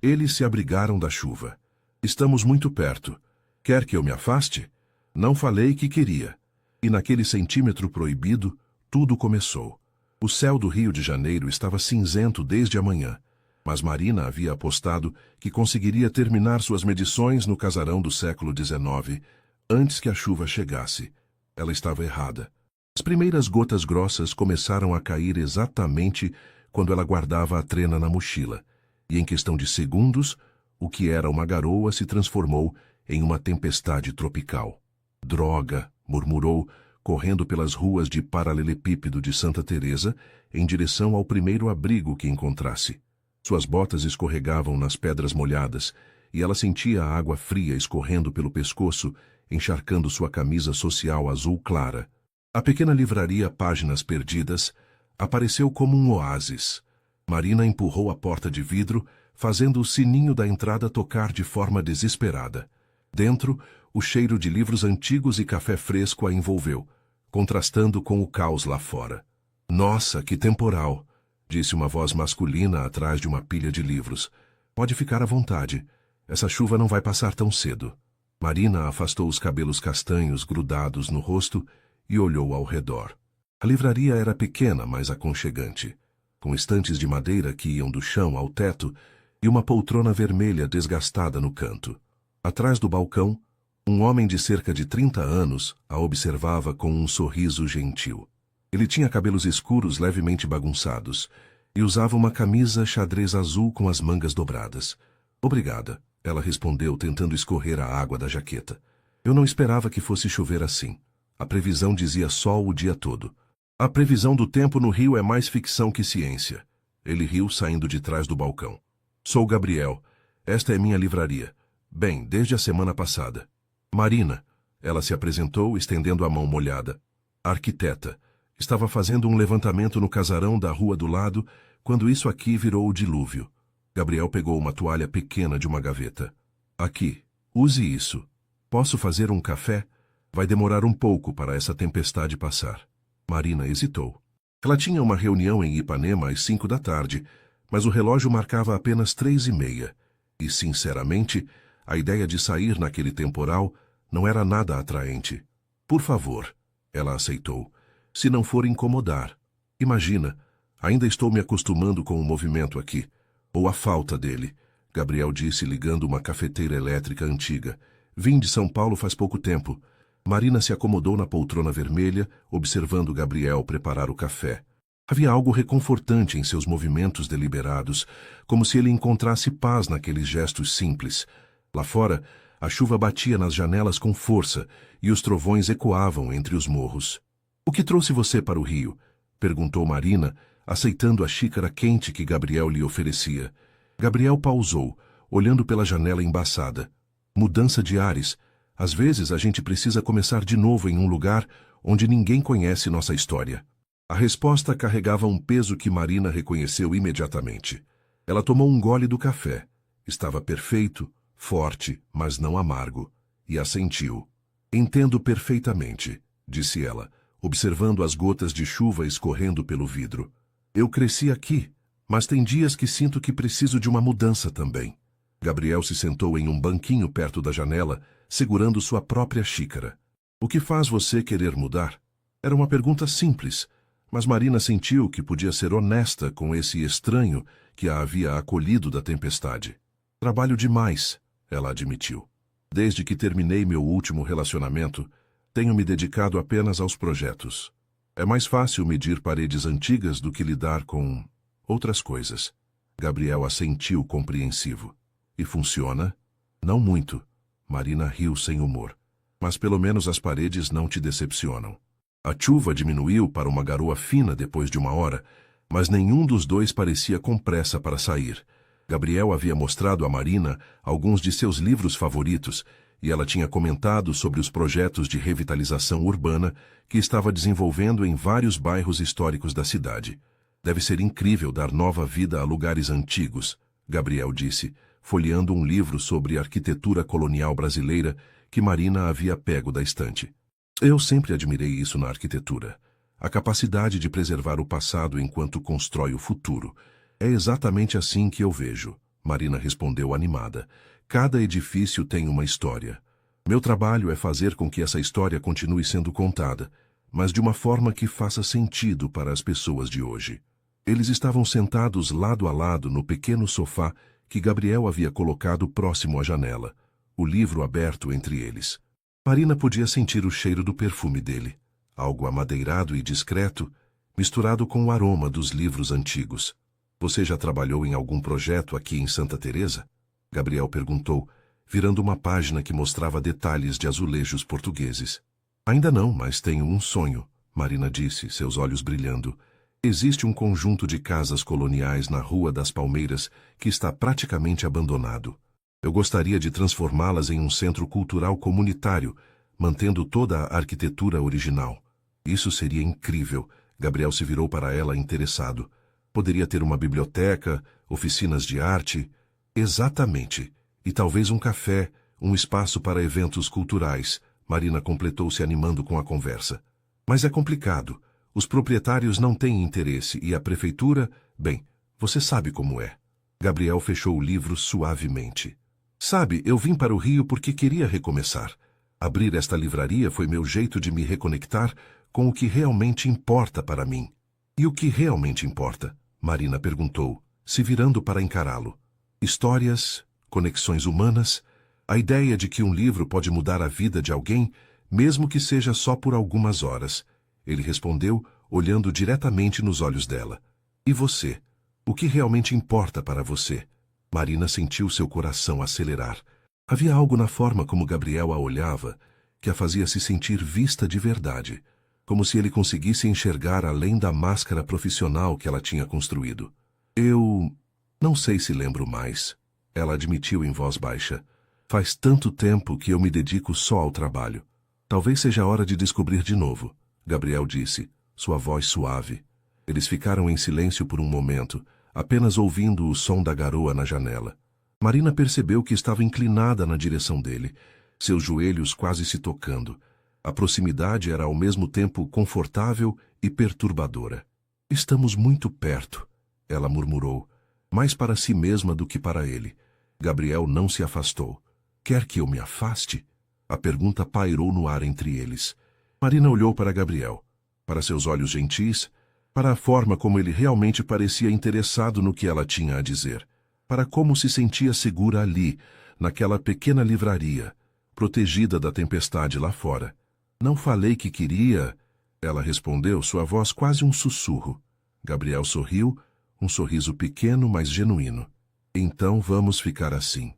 Eles se abrigaram da chuva. Estamos muito perto. Quer que eu me afaste? Não falei que queria. E naquele centímetro proibido, tudo começou. O céu do Rio de Janeiro estava cinzento desde a manhã, mas Marina havia apostado que conseguiria terminar suas medições no casarão do século XIX antes que a chuva chegasse. Ela estava errada. As primeiras gotas grossas começaram a cair exatamente quando ela guardava a trena na mochila, e em questão de segundos, o que era uma garoa se transformou em uma tempestade tropical. Droga, murmurou, correndo pelas ruas de paralelepípedo de Santa Teresa em direção ao primeiro abrigo que encontrasse. Suas botas escorregavam nas pedras molhadas e ela sentia a água fria escorrendo pelo pescoço, encharcando sua camisa social azul clara. A pequena livraria Páginas Perdidas apareceu como um oásis. Marina empurrou a porta de vidro, fazendo o sininho da entrada tocar de forma desesperada. Dentro, o cheiro de livros antigos e café fresco a envolveu, contrastando com o caos lá fora. Nossa, que temporal! Disse uma voz masculina atrás de uma pilha de livros. Pode ficar à vontade. Essa chuva não vai passar tão cedo. Marina afastou os cabelos castanhos grudados no rosto e olhou ao redor. A livraria era pequena, mas aconchegante, com estantes de madeira que iam do chão ao teto e uma poltrona vermelha desgastada no canto. Atrás do balcão, um homem de cerca de 30 anos a observava com um sorriso gentil. Ele tinha cabelos escuros levemente bagunçados e usava uma camisa xadrez azul com as mangas dobradas. Obrigada, ela respondeu, tentando escorrer a água da jaqueta. Eu não esperava que fosse chover assim. A previsão dizia sol o dia todo. A previsão do tempo no Rio é mais ficção que ciência. Ele riu, saindo de trás do balcão. Sou Gabriel. Esta é minha livraria. Bem, desde a semana passada. Marina. Ela se apresentou, estendendo a mão molhada. Arquiteta. Estava fazendo um levantamento no casarão da rua do lado, quando isso aqui virou o dilúvio. Gabriel pegou uma toalha pequena de uma gaveta. Aqui. Use isso. Posso fazer um café? Vai demorar um pouco para essa tempestade passar. Marina hesitou. Ela tinha uma reunião em Ipanema às 5 da tarde, mas o relógio marcava apenas 3:30. E, sinceramente, a ideia de sair naquele temporal não era nada atraente. Por favor, ela aceitou. Se não for incomodar. Imagina, ainda estou me acostumando com o movimento aqui. Ou a falta dele, Gabriel disse, ligando uma cafeteira elétrica antiga. Vim de São Paulo faz pouco tempo. Marina se acomodou na poltrona vermelha, observando Gabriel preparar o café. Havia algo reconfortante em seus movimentos deliberados, como se ele encontrasse paz naqueles gestos simples. Lá fora, a chuva batia nas janelas com força e os trovões ecoavam entre os morros. O que trouxe você para o Rio? Perguntou Marina, aceitando a xícara quente que Gabriel lhe oferecia. Gabriel pausou, olhando pela janela embaçada. Mudança de ares. Às vezes a gente precisa começar de novo em um lugar onde ninguém conhece nossa história. A resposta carregava um peso que Marina reconheceu imediatamente. Ela tomou um gole do café. Estava perfeito, forte, mas não amargo, e assentiu. Entendo perfeitamente, disse ela, observando as gotas de chuva escorrendo pelo vidro. Eu cresci aqui, mas tem dias que sinto que preciso de uma mudança também. Gabriel se sentou em um banquinho perto da janela, segurando sua própria xícara. O que faz você querer mudar? Era uma pergunta simples, mas Marina sentiu que podia ser honesta com esse estranho que a havia acolhido da tempestade. Trabalho demais, ela admitiu. Desde que terminei meu último relacionamento, tenho me dedicado apenas aos projetos. É mais fácil medir paredes antigas do que lidar com outras coisas. Gabriel assentiu compreensivo. E funciona? Não muito. Marina riu sem humor. Mas pelo menos as paredes não te decepcionam. A chuva diminuiu para uma garoa fina depois de uma hora, mas nenhum dos dois parecia com pressa para sair. Gabriel havia mostrado a Marina alguns de seus livros favoritos e ela tinha comentado sobre os projetos de revitalização urbana que estava desenvolvendo em vários bairros históricos da cidade. Deve ser incrível dar nova vida a lugares antigos, Gabriel disse, folheando um livro sobre arquitetura colonial brasileira que Marina havia pego da estante. Eu sempre admirei isso na arquitetura. A capacidade de preservar o passado enquanto constrói o futuro. É exatamente assim que eu vejo, Marina respondeu animada. Cada edifício tem uma história. Meu trabalho é fazer com que essa história continue sendo contada, mas de uma forma que faça sentido para as pessoas de hoje. Eles estavam sentados lado a lado no pequeno sofá que Gabriel havia colocado próximo à janela, o livro aberto entre eles. Marina podia sentir o cheiro do perfume dele, algo amadeirado e discreto, misturado com o aroma dos livros antigos. Você já trabalhou em algum projeto aqui em Santa Teresa? Gabriel perguntou, virando uma página que mostrava detalhes de azulejos portugueses. Ainda não, mas tenho um sonho, Marina disse, seus olhos brilhando. Existe um conjunto de casas coloniais na Rua das Palmeiras que está praticamente abandonado. Eu gostaria de transformá-las em um centro cultural comunitário, mantendo toda a arquitetura original. Isso seria incrível. Gabriel se virou para ela interessado. Poderia ter uma biblioteca, oficinas de arte. Exatamente. E talvez um café, um espaço para eventos culturais. Marina completou se animando com a conversa. Mas é complicado. Os proprietários não têm interesse e a prefeitura, bem, você sabe como é. Gabriel fechou o livro suavemente. Sabe, eu vim para o Rio porque queria recomeçar. Abrir esta livraria foi meu jeito de me reconectar com o que realmente importa para mim. E o que realmente importa? Marina perguntou, se virando para encará-lo. Histórias, conexões humanas, a ideia de que um livro pode mudar a vida de alguém, mesmo que seja só por algumas horas. Ele respondeu, olhando diretamente nos olhos dela. E você? O que realmente importa para você? Marina sentiu seu coração acelerar. Havia algo na forma como Gabriel a olhava que a fazia se sentir vista de verdade, como se ele conseguisse enxergar além da máscara profissional que ela tinha construído. Eu não sei se lembro mais, ela admitiu em voz baixa. Faz tanto tempo que eu me dedico só ao trabalho. Talvez seja a hora de descobrir de novo, Gabriel disse, sua voz suave. Eles ficaram em silêncio por um momento, apenas ouvindo o som da garoa na janela. Marina percebeu que estava inclinada na direção dele, seus joelhos quase se tocando. A proximidade era ao mesmo tempo confortável e perturbadora. Estamos muito perto, ela murmurou, mais para si mesma do que para ele. Gabriel não se afastou. Quer que eu me afaste? A pergunta pairou no ar entre eles. Marina olhou para Gabriel, para seus olhos gentis, para a forma como ele realmente parecia interessado no que ela tinha a dizer, para como se sentia segura ali, naquela pequena livraria, protegida da tempestade lá fora. Não falei que queria, ela respondeu, sua voz quase um sussurro. Gabriel sorriu, um sorriso pequeno, mas genuíno. Então vamos ficar assim.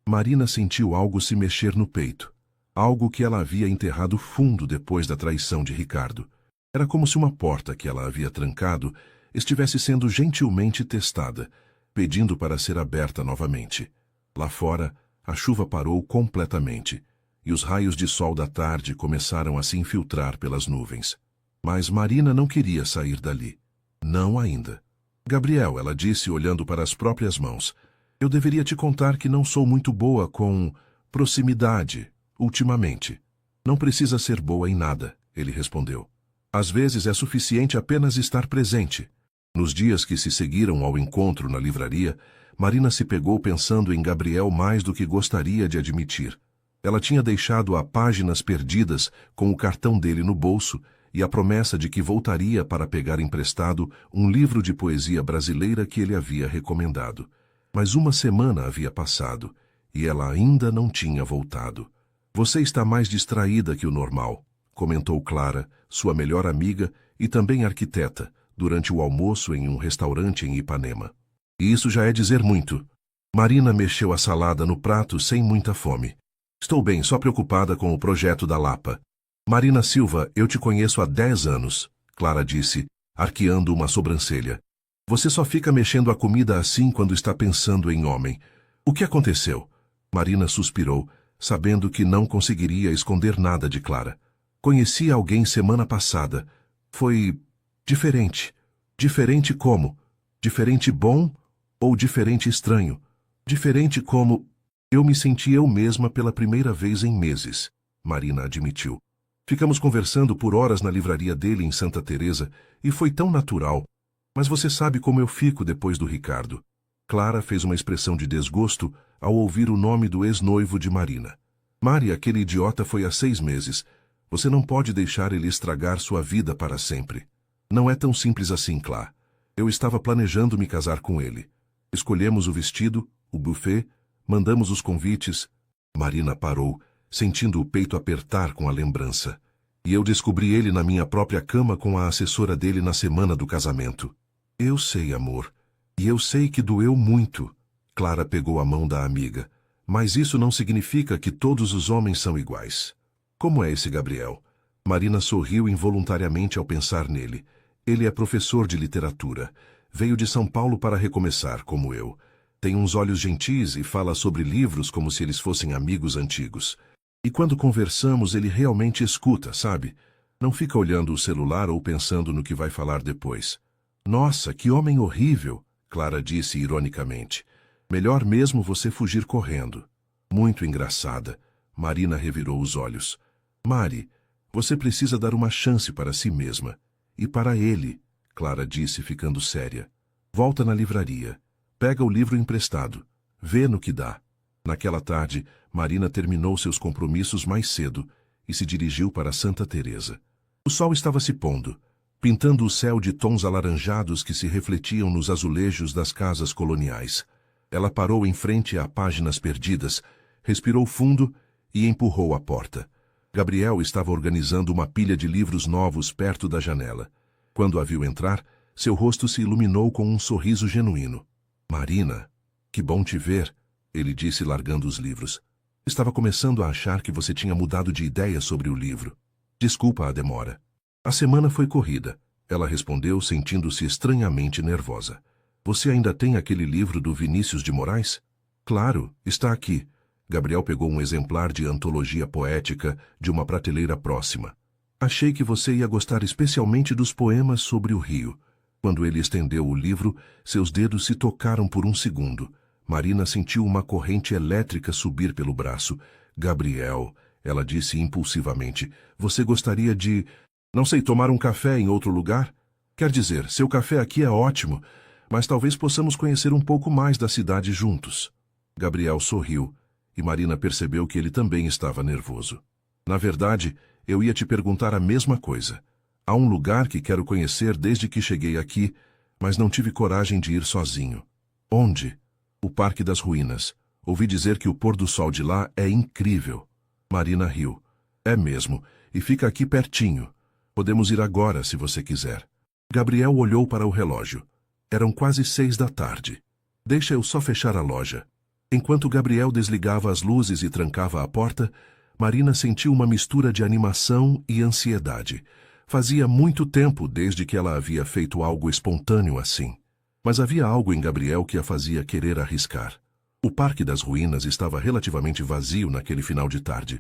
Marina sentiu algo se mexer no peito, algo que ela havia enterrado fundo depois da traição de Ricardo. Era como se uma porta que ela havia trancado estivesse sendo gentilmente testada, pedindo para ser aberta novamente. Lá fora, a chuva parou completamente, e os raios de sol da tarde começaram a se infiltrar pelas nuvens. Mas Marina não queria sair dali. Não ainda. Gabriel, ela disse olhando para as próprias mãos, eu deveria te contar que não sou muito boa com proximidade, ultimamente. Não precisa ser boa em nada, ele respondeu. Às vezes é suficiente apenas estar presente. Nos dias que se seguiram ao encontro na livraria, Marina se pegou pensando em Gabriel mais do que gostaria de admitir. Ela tinha deixado a páginas perdidas com o cartão dele no bolso e a promessa de que voltaria para pegar emprestado um livro de poesia brasileira que ele havia recomendado. Mas uma semana havia passado e ela ainda não tinha voltado. Você está mais distraída que o normal, comentou Clara, sua melhor amiga e também arquiteta, durante o almoço em um restaurante em Ipanema. E isso já é dizer muito. Marina mexeu a salada no prato sem muita fome. Estou bem, só preocupada com o projeto da Lapa. Marina Silva, eu te conheço há 10 anos, Clara disse, arqueando uma sobrancelha. Você só fica mexendo a comida assim quando está pensando em homem. O que aconteceu? Marina suspirou, sabendo que não conseguiria esconder nada de Clara. Conheci alguém semana passada. Foi diferente. Diferente como? Diferente bom ou diferente estranho? Diferente como... Eu me senti eu mesma pela primeira vez em meses, Marina admitiu. Ficamos conversando por horas na livraria dele em Santa Teresa e foi tão natural. Mas você sabe como eu fico depois do Ricardo. Clara fez uma expressão de desgosto ao ouvir o nome do ex-noivo de Marina. Mari, aquele idiota foi há 6 meses. Você não pode deixar ele estragar sua vida para sempre. Não é tão simples assim, Clara. Eu estava planejando me casar com ele. Escolhemos o vestido, o buffet, mandamos os convites. Marina parou, sentindo o peito apertar com a lembrança. E eu descobri ele na minha própria cama com a assessora dele na semana do casamento. Eu sei, amor. E eu sei que doeu muito. Clara pegou a mão da amiga. Mas isso não significa que todos os homens são iguais. Como é esse Gabriel? Marina sorriu involuntariamente ao pensar nele. Ele é professor de literatura. Veio de São Paulo para recomeçar, como eu. Tem uns olhos gentis e fala sobre livros como se eles fossem amigos antigos. E quando conversamos, ele realmente escuta, sabe? Não fica olhando o celular ou pensando no que vai falar depois. Nossa, que homem horrível, Clara disse ironicamente. Melhor mesmo você fugir correndo. Muito engraçada. Marina revirou os olhos. Mari, você precisa dar uma chance para si mesma. E para ele, Clara disse ficando séria. Volta na livraria. Pega o livro emprestado. Vê no que dá. Naquela tarde, Marina terminou seus compromissos mais cedo e se dirigiu para Santa Teresa. O sol estava se pondo, pintando o céu de tons alaranjados que se refletiam nos azulejos das casas coloniais. Ela parou em frente a Páginas Perdidas, respirou fundo e empurrou a porta. Gabriel estava organizando uma pilha de livros novos perto da janela. Quando a viu entrar, seu rosto se iluminou com um sorriso genuíno. Marina, que bom te ver, ele disse largando os livros. Estava começando a achar que você tinha mudado de ideia sobre o livro. Desculpa a demora. A semana foi corrida, ela respondeu sentindo-se estranhamente nervosa. Você ainda tem aquele livro do Vinícius de Moraes? Claro, está aqui. Gabriel pegou um exemplar de antologia poética de uma prateleira próxima. Achei que você ia gostar especialmente dos poemas sobre o rio. Quando ele estendeu o livro, seus dedos se tocaram por um segundo. Marina sentiu uma corrente elétrica subir pelo braço. Gabriel, ela disse impulsivamente, você gostaria de... não sei, tomar um café em outro lugar? Quer dizer, seu café aqui é ótimo, mas talvez possamos conhecer um pouco mais da cidade juntos. Gabriel sorriu. E Marina percebeu que ele também estava nervoso. Na verdade, eu ia te perguntar a mesma coisa. Há um lugar que quero conhecer desde que cheguei aqui, mas não tive coragem de ir sozinho. Onde? O Parque das Ruínas. Ouvi dizer que o pôr do sol de lá é incrível. Marina riu. É mesmo, e fica aqui pertinho. Podemos ir agora, se você quiser. Gabriel olhou para o relógio. Eram quase 6 da tarde. Deixa eu só fechar a loja. Enquanto Gabriel desligava as luzes e trancava a porta, Marina sentiu uma mistura de animação e ansiedade. Fazia muito tempo desde que ela havia feito algo espontâneo assim. Mas havia algo em Gabriel que a fazia querer arriscar. O Parque das Ruínas estava relativamente vazio naquele final de tarde.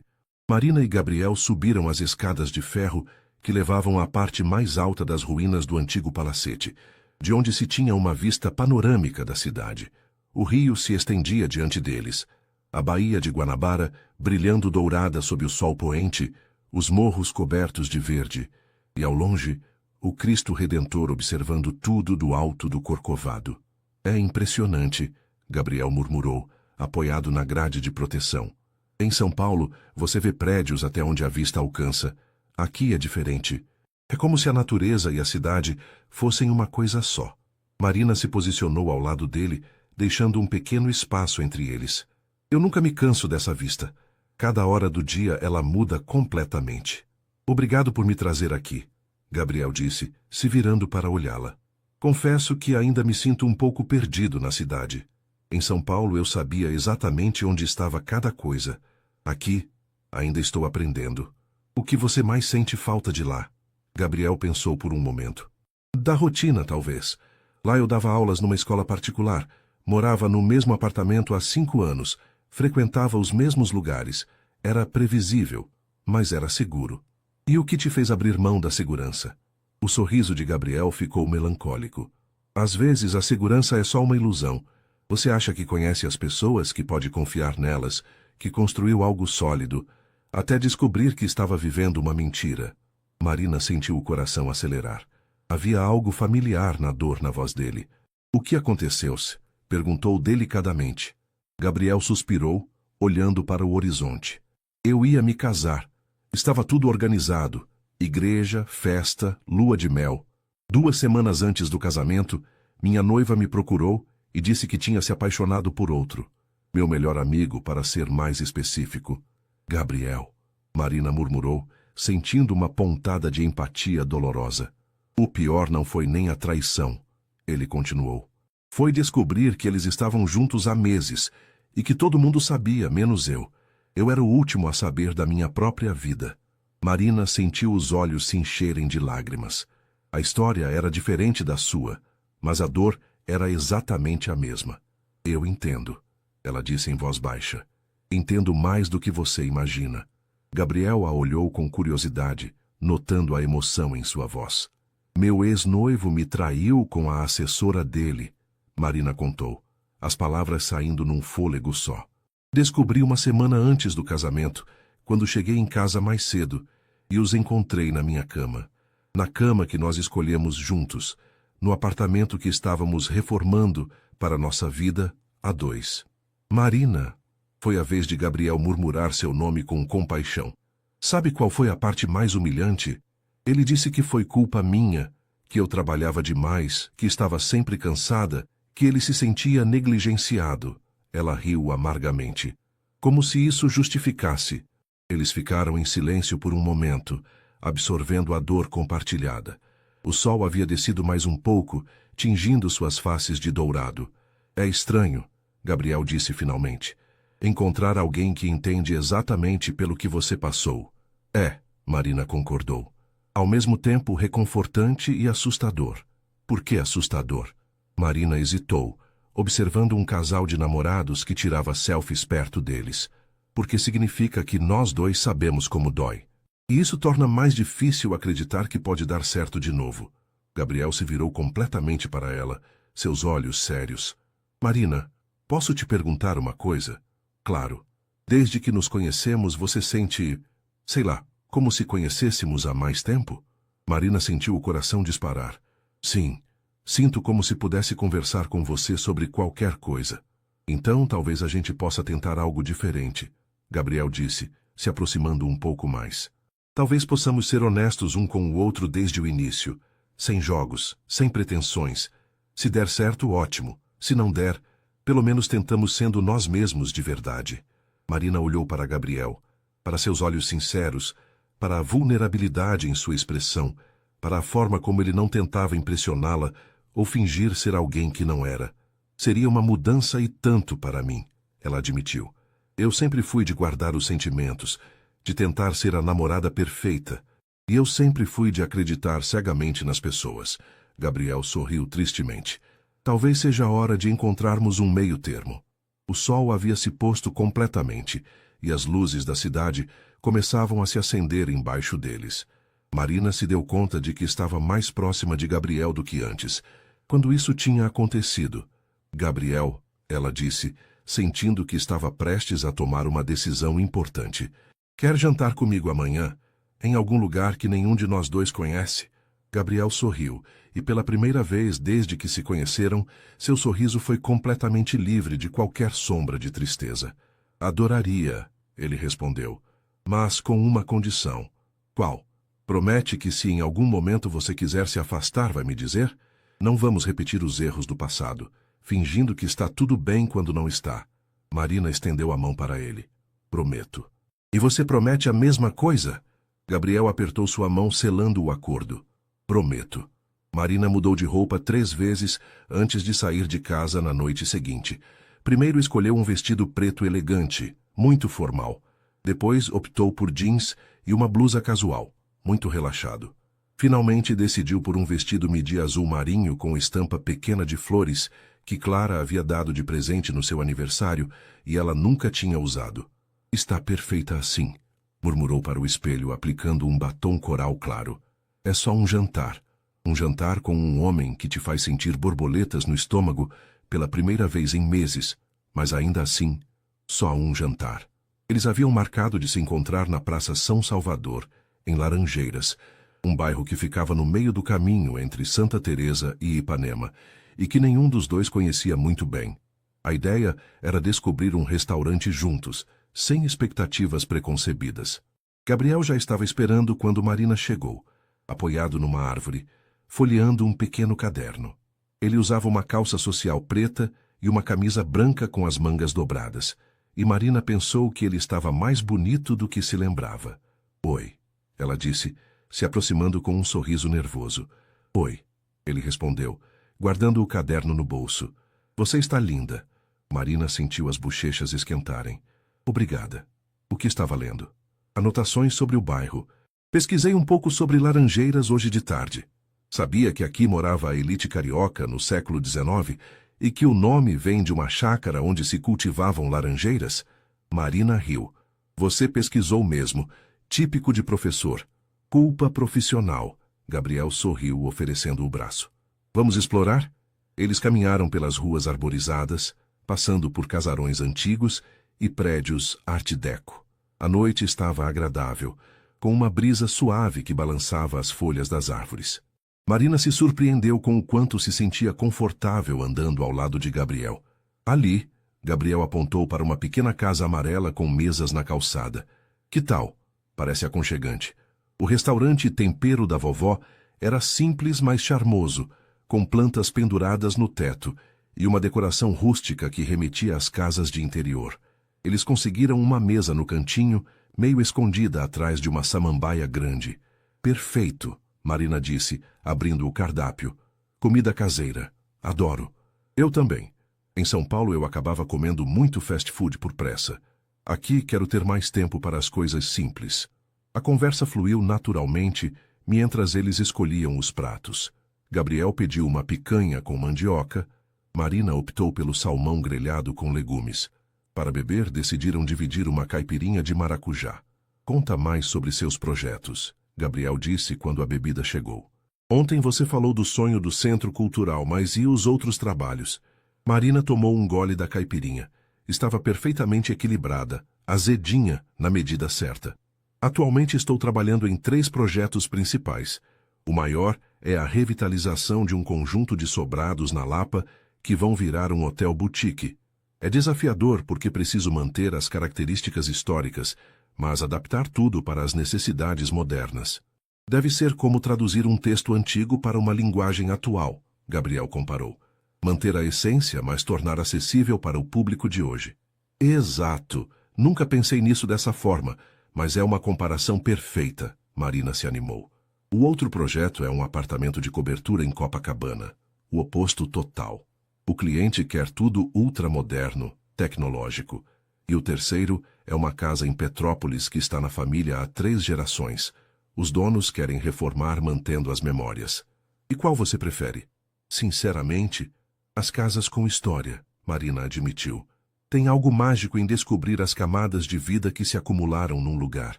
Marina e Gabriel subiram as escadas de ferro que levavam à parte mais alta das ruínas do antigo palacete, de onde se tinha uma vista panorâmica da cidade. O rio se estendia diante deles. A baía de Guanabara, brilhando dourada sob o sol poente, os morros cobertos de verde, e ao longe, o Cristo Redentor observando tudo do alto do Corcovado. É impressionante, Gabriel murmurou, apoiado na grade de proteção. Em São Paulo, você vê prédios até onde a vista alcança. Aqui é diferente. É como se a natureza e a cidade fossem uma coisa só. Marina se posicionou ao lado dele, deixando um pequeno espaço entre eles. Eu nunca me canso dessa vista. Cada hora do dia ela muda completamente. Obrigado por me trazer aqui, Gabriel disse, se virando para olhá-la. Confesso que ainda me sinto um pouco perdido na cidade. Em São Paulo eu sabia exatamente onde estava cada coisa. Aqui, ainda estou aprendendo. O que você mais sente falta de lá? Gabriel pensou por um momento. Da rotina, talvez. Lá eu dava aulas numa escola particular. Morava no mesmo apartamento há 5 anos, frequentava os mesmos lugares. Era previsível, mas era seguro. E o que te fez abrir mão da segurança? O sorriso de Gabriel ficou melancólico. Às vezes a segurança é só uma ilusão. Você acha que conhece as pessoas, que pode confiar nelas, que construiu algo sólido, até descobrir que estava vivendo uma mentira. Marina sentiu o coração acelerar. Havia algo familiar na dor na voz dele. O que aconteceu-se? Perguntou delicadamente. Gabriel suspirou, olhando para o horizonte. Eu ia me casar. Estava tudo organizado. Igreja, festa, lua de mel. 2 semanas antes do casamento, minha noiva me procurou e disse que tinha se apaixonado por outro. Meu melhor amigo, para ser mais específico. Gabriel, Marina murmurou, sentindo uma pontada de empatia dolorosa. O pior não foi nem a traição, ele continuou. Foi descobrir que eles estavam juntos há meses e que todo mundo sabia, menos eu. Eu era o último a saber da minha própria vida. Marina sentiu os olhos se encherem de lágrimas. A história era diferente da sua, mas a dor era exatamente a mesma. Eu entendo, ela disse em voz baixa. Entendo mais do que você imagina. Gabriel a olhou com curiosidade, notando a emoção em sua voz. Meu ex-noivo me traiu com a assessora dele, Marina contou, as palavras saindo num fôlego só. Descobri uma semana antes do casamento, quando cheguei em casa mais cedo, e os encontrei na minha cama. Na cama que nós escolhemos juntos, no apartamento que estávamos reformando para nossa vida a 2. Marina, foi a vez de Gabriel murmurar seu nome com compaixão. Sabe qual foi a parte mais humilhante? Ele disse que foi culpa minha, que eu trabalhava demais, que estava sempre cansada, que ele se sentia negligenciado. Ela riu amargamente. Como se isso justificasse. Eles ficaram em silêncio por um momento, absorvendo a dor compartilhada. O sol havia descido mais um pouco, tingindo suas faces de dourado. É estranho, Gabriel disse finalmente. Encontrar alguém que entende exatamente pelo que você passou. É, Marina concordou. Ao mesmo tempo reconfortante e assustador. Por que assustador? Marina hesitou, observando um casal de namorados que tirava selfies perto deles. Porque significa que nós dois sabemos como dói. E isso torna mais difícil acreditar que pode dar certo de novo. Gabriel se virou completamente para ela, seus olhos sérios. Marina, posso te perguntar uma coisa? Claro. Desde que nos conhecemos você sente, sei lá, como se conhecêssemos há mais tempo? Marina sentiu o coração disparar. Sim, sinto como se pudesse conversar com você sobre qualquer coisa. Então talvez a gente possa tentar algo diferente, Gabriel disse, se aproximando um pouco mais. Talvez possamos ser honestos um com o outro desde o início, sem jogos, sem pretensões. Se der certo, ótimo. Se não der, pelo menos tentamos sendo nós mesmos de verdade. Marina olhou para Gabriel, para seus olhos sinceros, para a vulnerabilidade em sua expressão, para a forma como ele não tentava impressioná-la ou fingir ser alguém que não era. Seria uma mudança e tanto para mim, ela admitiu. Eu sempre fui de guardar os sentimentos, de tentar ser a namorada perfeita. E eu sempre fui de acreditar cegamente nas pessoas. Gabriel sorriu tristemente. Talvez seja a hora de encontrarmos um meio termo. O sol havia se posto completamente, e as luzes da cidade começavam a se acender embaixo deles. Marina se deu conta de que estava mais próxima de Gabriel do que antes, quando isso tinha acontecido. Gabriel, ela disse, sentindo que estava prestes a tomar uma decisão importante. Quer jantar comigo amanhã, em algum lugar que nenhum de nós dois conhece? Gabriel sorriu, e pela primeira vez desde que se conheceram, seu sorriso foi completamente livre de qualquer sombra de tristeza. Adoraria, ele respondeu, mas com uma condição. Qual? Promete que se em algum momento você quiser se afastar, vai me dizer? Não vamos repetir os erros do passado, fingindo que está tudo bem quando não está. Marina estendeu a mão para ele. Prometo. E você promete a mesma coisa? Gabriel apertou sua mão selando o acordo. Prometo. Marina mudou de roupa 3 vezes antes de sair de casa na noite seguinte. Primeiro escolheu um vestido preto elegante, muito formal. Depois optou por jeans e uma blusa casual, muito relaxado. Finalmente decidiu por um vestido midi azul marinho com estampa pequena de flores que Clara havia dado de presente no seu aniversário e ela nunca tinha usado. Está perfeita assim, murmurou para o espelho aplicando um batom coral claro. É só um jantar. Um jantar com um homem que te faz sentir borboletas no estômago pela primeira vez em meses, mas ainda assim, só um jantar. Eles haviam marcado de se encontrar na Praça São Salvador, em Laranjeiras, um bairro que ficava no meio do caminho entre Santa Teresa e Ipanema, e que nenhum dos dois conhecia muito bem. A ideia era descobrir um restaurante juntos, sem expectativas preconcebidas. Gabriel já estava esperando quando Marina chegou, apoiado numa árvore, folheando um pequeno caderno. Ele usava uma calça social preta e uma camisa branca com as mangas dobradas, e Marina pensou que ele estava mais bonito do que se lembrava. Oi, ela disse, se aproximando com um sorriso nervoso. Oi, ele respondeu, guardando o caderno no bolso. Você está linda. Marina sentiu as bochechas esquentarem. Obrigada. O que estava lendo? Anotações sobre o bairro. Pesquisei um pouco sobre Laranjeiras hoje de tarde. Sabia que aqui morava a elite carioca no século XIX e que o nome vem de uma chácara onde se cultivavam laranjeiras? Marina riu. Você pesquisou mesmo. Típico de professor. Culpa profissional. Gabriel sorriu, oferecendo o braço. Vamos explorar? Eles caminharam pelas ruas arborizadas, passando por casarões antigos e prédios art deco. A noite estava agradável, com uma brisa suave que balançava as folhas das árvores. Marina se surpreendeu com o quanto se sentia confortável andando ao lado de Gabriel. Ali, Gabriel apontou para uma pequena casa amarela com mesas na calçada. Que tal? Parece aconchegante. O restaurante Tempero da Vovó era simples, mas charmoso, com plantas penduradas no teto e uma decoração rústica que remetia às casas de interior. Eles conseguiram uma mesa no cantinho, meio escondida atrás de uma samambaia grande. Perfeito, Marina disse, abrindo o cardápio. Comida caseira. Adoro. Eu também. Em São Paulo eu acabava comendo muito fast food por pressa. Aqui quero ter mais tempo para as coisas simples. A conversa fluiu naturalmente, mientras eles escolhiam os pratos. Gabriel pediu uma picanha com mandioca. Marina optou pelo salmão grelhado com legumes. Para beber, decidiram dividir uma caipirinha de maracujá. Conta mais sobre seus projetos, Gabriel disse quando a bebida chegou. Ontem você falou do sonho do Centro Cultural, mas e os outros trabalhos? Marina tomou um gole da caipirinha. Estava perfeitamente equilibrada, azedinha na medida certa. Atualmente estou trabalhando em 3 projetos principais. O maior é a revitalização de um conjunto de sobrados na Lapa que vão virar um hotel boutique. É desafiador porque preciso manter as características históricas, mas adaptar tudo para as necessidades modernas. Deve ser como traduzir um texto antigo para uma linguagem atual, Gabriel comparou. Manter a essência, mas tornar acessível para o público de hoje. Exato. Nunca pensei nisso dessa forma, mas é uma comparação perfeita, Marina se animou. O outro projeto é um apartamento de cobertura em Copacabana. O oposto total. O cliente quer tudo ultramoderno, tecnológico. E o terceiro é uma casa em Petrópolis que está na família há 3 gerações. Os donos querem reformar mantendo as memórias. E qual você prefere? Sinceramente, as casas com história, Marina admitiu. Tem algo mágico em descobrir as camadas de vida que se acumularam num lugar.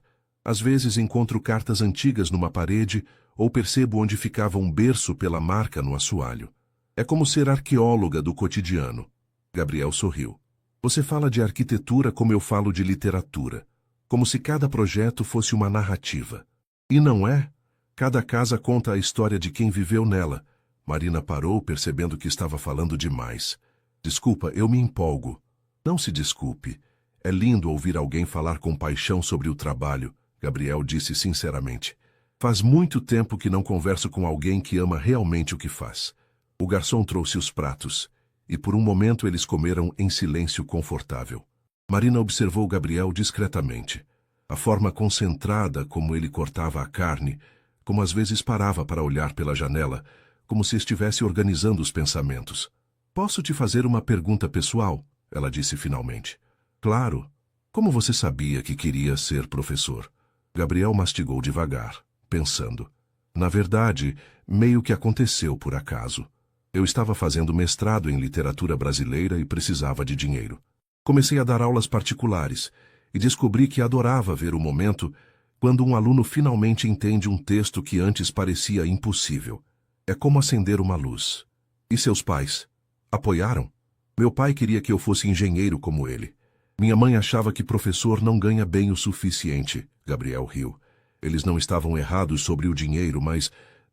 Às vezes encontro cartas antigas numa parede ou percebo onde ficava um berço pela marca no assoalho. É como ser arqueóloga do cotidiano. Gabriel sorriu. Você fala de arquitetura como eu falo de literatura. Como se cada projeto fosse uma narrativa. E não é? Cada casa conta a história de quem viveu nela. Marina parou, percebendo que estava falando demais. Desculpa, eu me empolgo. Não se desculpe. É lindo ouvir alguém falar com paixão sobre o trabalho, Gabriel disse sinceramente. Faz muito tempo que não converso com alguém que ama realmente o que faz. O garçom trouxe os pratos, e por um momento eles comeram em silêncio confortável. Marina observou Gabriel discretamente. A forma concentrada como ele cortava a carne, como às vezes parava para olhar pela janela, como se estivesse organizando os pensamentos. Posso te fazer uma pergunta pessoal? Ela disse finalmente. Claro. Como você sabia que queria ser professor? Gabriel mastigou devagar, pensando. Na verdade, meio que aconteceu por acaso. Eu estava fazendo mestrado em literatura brasileira e precisava de dinheiro. Comecei a dar aulas particulares e descobri que adorava ver o momento quando um aluno finalmente entende um texto que antes parecia impossível. É como acender uma luz. E seus pais? Apoiaram? Meu pai queria que eu fosse engenheiro como ele. Minha mãe achava que professor não ganha bem o suficiente. Gabriel riu. Eles não estavam errados sobre o dinheiro, mas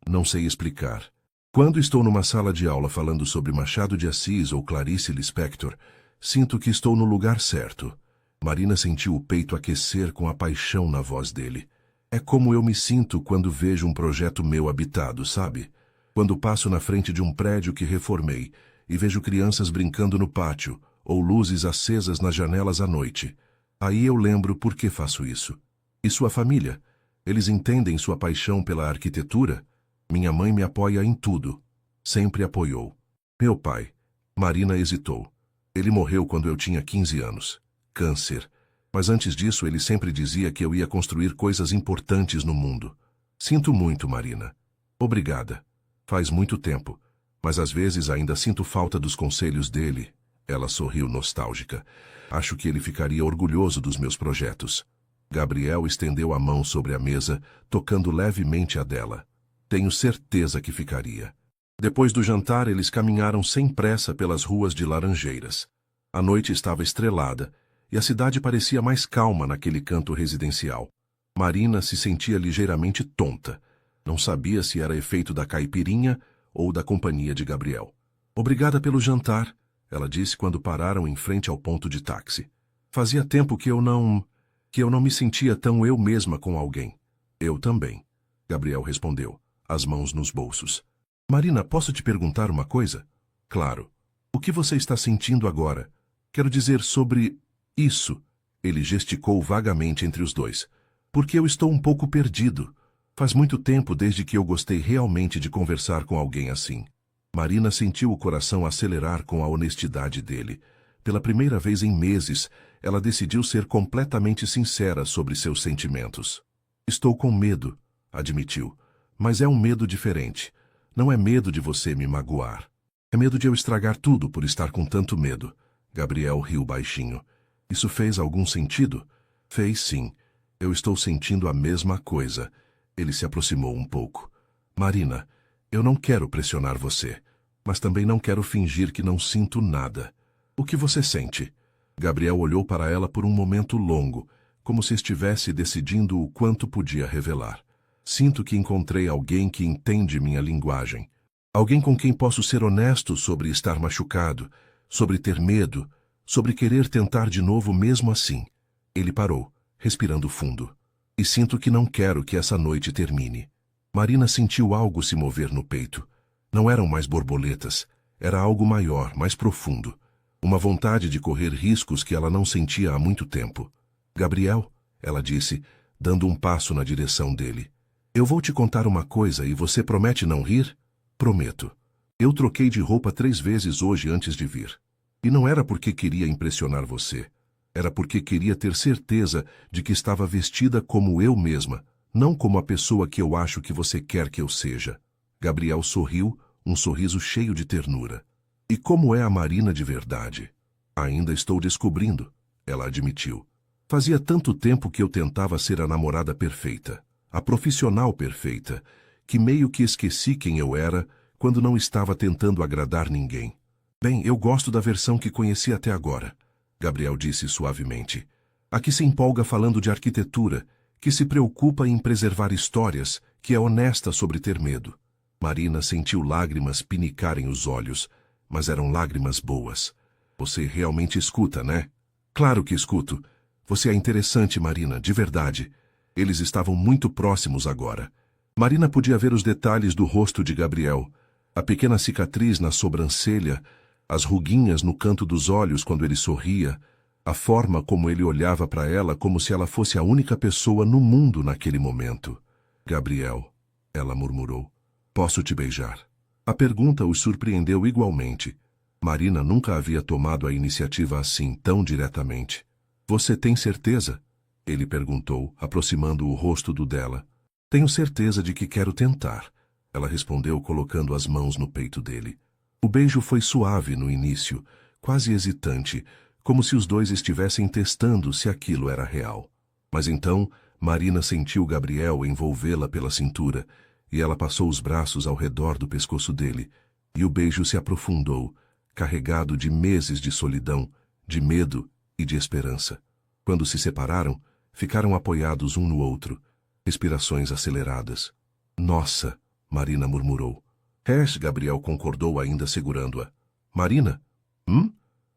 não sei explicar. Quando estou numa sala de aula falando sobre Machado de Assis ou Clarice Lispector, sinto que estou no lugar certo. Marina sentiu o peito aquecer com a paixão na voz dele. É como eu me sinto quando vejo um projeto meu habitado, sabe? Quando passo na frente de um prédio que reformei e vejo crianças brincando no pátio ou luzes acesas nas janelas à noite. Aí eu lembro por que faço isso. E sua família? Eles entendem sua paixão pela arquitetura? Minha mãe me apoia em tudo. Sempre apoiou. Meu pai. Marina hesitou. Ele morreu quando eu tinha 15 anos. Câncer. Mas antes disso ele sempre dizia que eu ia construir coisas importantes no mundo. Sinto muito, Marina. Obrigada. Faz muito tempo. Mas às vezes ainda sinto falta dos conselhos dele. Ela sorriu nostálgica. Acho que ele ficaria orgulhoso dos meus projetos. Gabriel estendeu a mão sobre a mesa, tocando levemente a dela. Tenho certeza que ficaria. Depois do jantar, eles caminharam sem pressa pelas ruas de Laranjeiras. A noite estava estrelada, e a cidade parecia mais calma naquele canto residencial. Marina se sentia ligeiramente tonta. Não sabia se era efeito da caipirinha ou da companhia de Gabriel. Obrigada pelo jantar, ela disse quando pararam em frente ao ponto de táxi. Fazia tempo que eu não me sentia tão eu mesma com alguém. Eu também, Gabriel respondeu, as mãos nos bolsos. Marina, posso te perguntar uma coisa? Claro. O que você está sentindo agora? Quero dizer sobre isso. Ele gesticou vagamente entre os dois. Porque eu estou um pouco perdido. Faz muito tempo desde que eu gostei realmente de conversar com alguém assim. Marina sentiu o coração acelerar com a honestidade dele. Pela primeira vez em meses, ela decidiu ser completamente sincera sobre seus sentimentos. Estou com medo, admitiu. Mas é um medo diferente. Não é medo de você me magoar. É medo de eu estragar tudo por estar com tanto medo. Gabriel riu baixinho. Isso fez algum sentido? Fez sim. Eu estou sentindo a mesma coisa. Ele se aproximou um pouco. Marina, eu não quero pressionar você, mas também não quero fingir que não sinto nada. O que você sente? Gabriel olhou para ela por um momento longo, como se estivesse decidindo o quanto podia revelar. Sinto que encontrei alguém que entende minha linguagem. Alguém com quem posso ser honesto sobre estar machucado, sobre ter medo, sobre querer tentar de novo mesmo assim. Ele parou, respirando fundo. E sinto que não quero que essa noite termine. Marina sentiu algo se mover no peito. Não eram mais borboletas. Era algo maior, mais profundo. Uma vontade de correr riscos que ela não sentia há muito tempo. Gabriel, ela disse, dando um passo na direção dele. Eu vou te contar uma coisa e você promete não rir? Prometo. Eu troquei de roupa 3 vezes hoje antes de vir. E não era porque queria impressionar você. Era porque queria ter certeza de que estava vestida como eu mesma, não como a pessoa que eu acho que você quer que eu seja. Gabriel sorriu, um sorriso cheio de ternura. E como é a Marina de verdade? Ainda estou descobrindo, ela admitiu. Fazia tanto tempo que eu tentava ser a namorada perfeita, a profissional perfeita, que meio que esqueci quem eu era quando não estava tentando agradar ninguém. Bem, eu gosto da versão que conheci até agora, Gabriel disse suavemente. A que se empolga falando de arquitetura, que se preocupa em preservar histórias, que é honesta sobre ter medo. Marina sentiu lágrimas pinicarem os olhos, mas eram lágrimas boas. Você realmente escuta, né? Claro que escuto. Você é interessante, Marina, de verdade. Eles estavam muito próximos agora. Marina podia ver os detalhes do rosto de Gabriel, a pequena cicatriz na sobrancelha, as ruguinhas no canto dos olhos quando ele sorria, a forma como ele olhava para ela como se ela fosse a única pessoa no mundo naquele momento. Gabriel, ela murmurou, posso te beijar? A pergunta os surpreendeu igualmente. Marina nunca havia tomado a iniciativa assim, tão diretamente. Você tem certeza? Ele perguntou, aproximando o rosto do dela. Tenho certeza de que quero tentar, ela respondeu colocando as mãos no peito dele. O beijo foi suave no início, quase hesitante, como se os dois estivessem testando se aquilo era real. Mas então, Marina sentiu Gabriel envolvê-la pela cintura, e ela passou os braços ao redor do pescoço dele, e o beijo se aprofundou, carregado de meses de solidão, de medo e de esperança. Quando se separaram, ficaram apoiados um no outro, respirações aceleradas. Nossa, Marina murmurou. Gabriel concordou ainda segurando-a. Marina?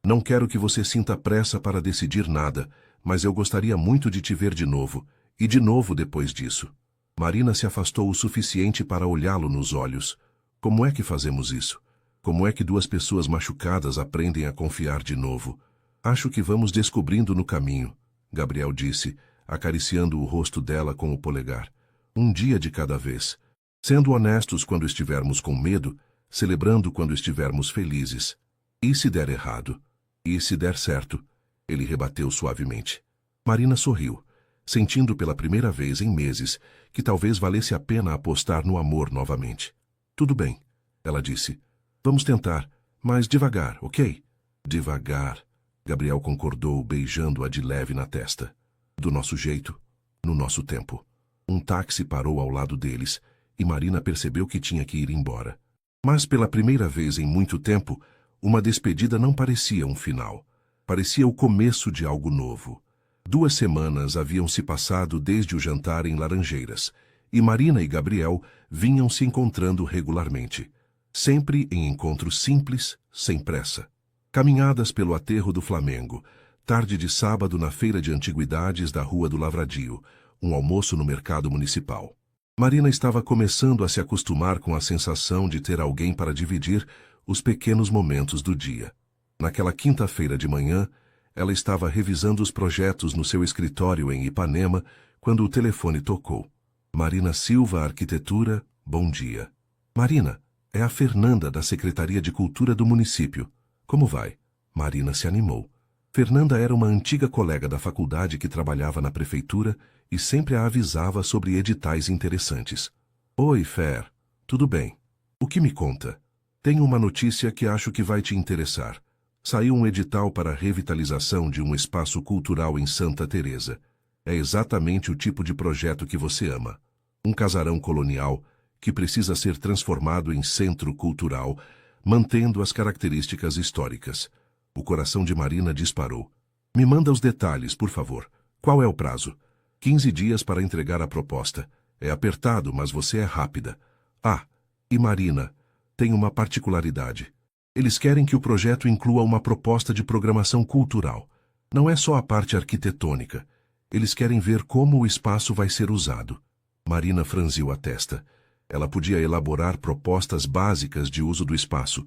Não quero que você sinta pressa para decidir nada, mas eu gostaria muito de te ver de novo, e de novo depois disso. Marina se afastou o suficiente para olhá-lo nos olhos. Como é que fazemos isso? Como é que duas pessoas machucadas aprendem a confiar de novo? Acho que vamos descobrindo no caminho, Gabriel disse, acariciando o rosto dela com o polegar. Um dia de cada vez. Sendo honestos quando estivermos com medo, celebrando quando estivermos felizes. E se der errado? E se der certo? Ele rebateu suavemente. Marina sorriu, sentindo pela primeira vez em meses que talvez valesse a pena apostar no amor novamente. Tudo bem, ela disse. Vamos tentar, mas devagar, ok? Devagar, Gabriel concordou, beijando-a de leve na testa. Do nosso jeito, no nosso tempo. Um táxi parou ao lado deles e Marina percebeu que tinha que ir embora. Mas pela primeira vez em muito tempo, uma despedida não parecia um final. Parecia o começo de algo novo. 2 semanas haviam se passado desde o jantar em Laranjeiras, e Marina e Gabriel vinham se encontrando regularmente. Sempre em encontros simples, sem pressa. Caminhadas pelo aterro do Flamengo, tarde de sábado na feira de antiguidades da Rua do Lavradio, um almoço no mercado municipal. Marina estava começando a se acostumar com a sensação de ter alguém para dividir os pequenos momentos do dia. Naquela quinta-feira de manhã, ela estava revisando os projetos no seu escritório em Ipanema quando o telefone tocou. Marina Silva, Arquitetura, bom dia. Marina, é a Fernanda da Secretaria de Cultura do município. Como vai? Marina se animou. Fernanda era uma antiga colega da faculdade que trabalhava na prefeitura e sempre a avisava sobre editais interessantes. Oi, Fer. Tudo bem? O que me conta? Tenho uma notícia que acho que vai te interessar. Saiu um edital para a revitalização de um espaço cultural em Santa Teresa. É exatamente o tipo de projeto que você ama. Um casarão colonial que precisa ser transformado em centro cultural, mantendo as características históricas. O coração de Marina disparou. Me manda os detalhes, por favor. Qual é o prazo? 15 dias para entregar a proposta. É apertado, mas você é rápida. Ah, e Marina, tem uma particularidade. Eles querem que o projeto inclua uma proposta de programação cultural. Não é só a parte arquitetônica. Eles querem ver como o espaço vai ser usado. Marina franziu a testa. Ela podia elaborar propostas básicas de uso do espaço,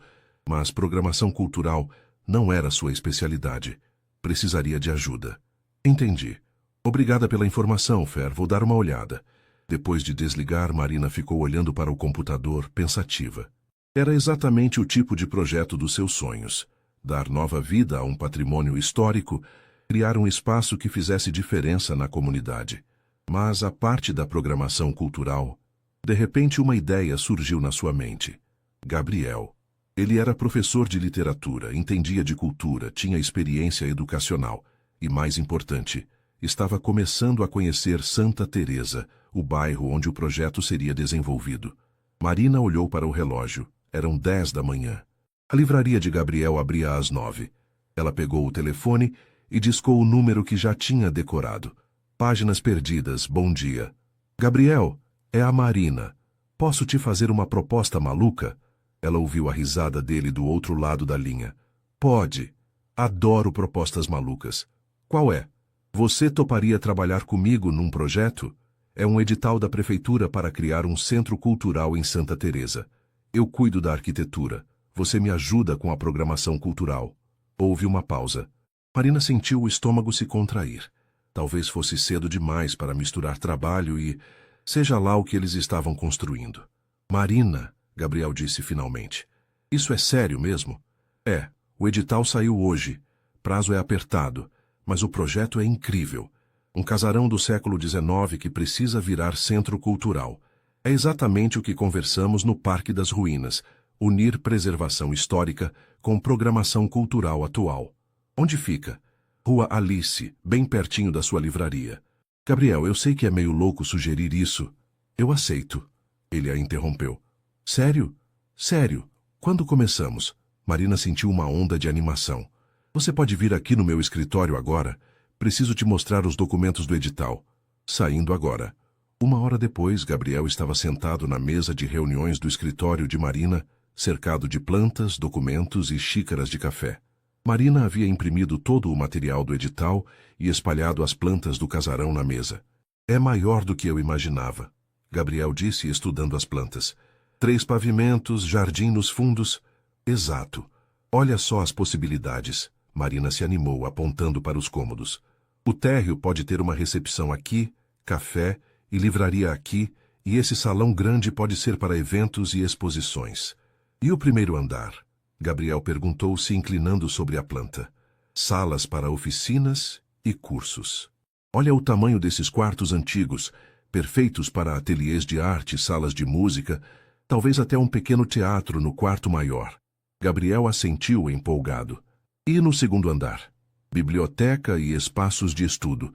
mas programação cultural não era sua especialidade. Precisaria de ajuda. Entendi. Obrigada pela informação, Fer. Vou dar uma olhada. Depois de desligar, Marina ficou olhando para o computador, pensativa. Era exatamente o tipo de projeto dos seus sonhos. Dar nova vida a um patrimônio histórico, criar um espaço que fizesse diferença na comunidade. Mas a parte da programação cultural, de repente uma ideia surgiu na sua mente. Gabriel. Ele era professor de literatura, entendia de cultura, tinha experiência educacional e, mais importante, estava começando a conhecer Santa Teresa, o bairro onde o projeto seria desenvolvido. Marina olhou para o relógio. Eram 10 da manhã. A livraria de Gabriel abria às 9. Ela pegou o telefone e discou o número que já tinha decorado. Páginas perdidas, bom dia. Gabriel, é a Marina. Posso te fazer uma proposta maluca? Ela ouviu a risada dele do outro lado da linha. Pode. Adoro propostas malucas. Qual é? Você toparia trabalhar comigo num projeto? É um edital da prefeitura para criar um centro cultural em Santa Teresa. Eu cuido da arquitetura. Você me ajuda com a programação cultural. Houve uma pausa. Marina sentiu o estômago se contrair. Talvez fosse cedo demais para misturar trabalho e... seja lá o que eles estavam construindo. Marina, Gabriel disse finalmente. Isso é sério mesmo? É. O edital saiu hoje. Prazo é apertado. Mas o projeto é incrível. Um casarão do século XIX que precisa virar centro cultural. É exatamente o que conversamos no Parque das Ruínas, unir preservação histórica com programação cultural atual. Onde fica? Rua Alice, bem pertinho da sua livraria. Gabriel, eu sei que é meio louco sugerir isso. Eu aceito. Ele a interrompeu. Sério? Sério. Quando começamos? Marina sentiu uma onda de animação. Você pode vir aqui no meu escritório agora? Preciso te mostrar os documentos do edital. Saindo agora. Uma hora depois, Gabriel estava sentado na mesa de reuniões do escritório de Marina, cercado de plantas, documentos e xícaras de café. Marina havia imprimido todo o material do edital e espalhado as plantas do casarão na mesa. É maior do que eu imaginava, Gabriel disse, estudando as plantas. 3 pavimentos, jardim nos fundos. Exato. Olha só as possibilidades. Marina se animou, apontando para os cômodos. O térreo pode ter uma recepção aqui, café e livraria aqui, e esse salão grande pode ser para eventos e exposições. E o primeiro andar? Gabriel perguntou, se inclinando sobre a planta. Salas para oficinas e cursos. Olha o tamanho desses quartos antigos, perfeitos para ateliês de arte, salas de música, talvez até um pequeno teatro no quarto maior. Gabriel assentiu empolgado. E no segundo andar? Biblioteca e espaços de estudo,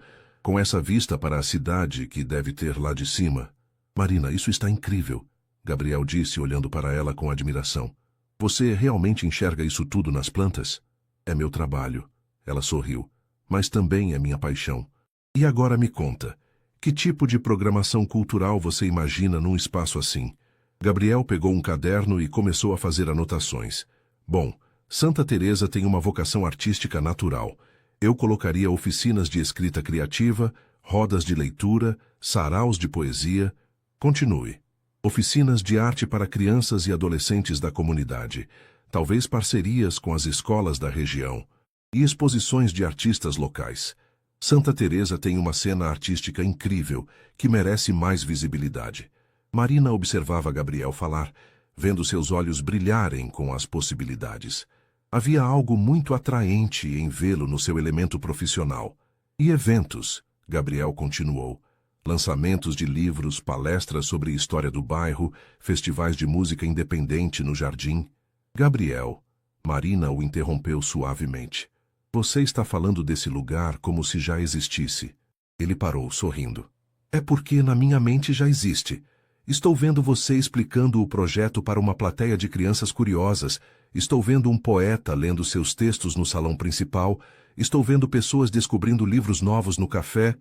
com essa vista para a cidade que deve ter lá de cima. Marina, isso está incrível, Gabriel disse, olhando para ela com admiração. Você realmente enxerga isso tudo nas plantas? É meu trabalho. Ela sorriu. Mas também é minha paixão. E agora me conta, que tipo de programação cultural você imagina num espaço assim? Gabriel pegou um caderno e começou a fazer anotações. Bom, Santa Teresa tem uma vocação artística natural. Eu colocaria oficinas de escrita criativa, rodas de leitura, saraus de poesia. Continue. Oficinas de arte para crianças e adolescentes da comunidade, talvez parcerias com as escolas da região, e exposições de artistas locais. Santa Teresa tem uma cena artística incrível, que merece mais visibilidade. Marina observava Gabriel falar, vendo seus olhos brilharem com as possibilidades. Havia algo muito atraente em vê-lo no seu elemento profissional. E eventos, Gabriel continuou. Lançamentos de livros, palestras sobre história do bairro, festivais de música independente no jardim. Gabriel, Marina o interrompeu suavemente. Você está falando desse lugar como se já existisse. Ele parou, sorrindo. É porque na minha mente já existe. Estou vendo você explicando o projeto para uma plateia de crianças curiosas. Estou vendo um poeta lendo seus textos no salão principal. Estou vendo pessoas descobrindo livros novos no café.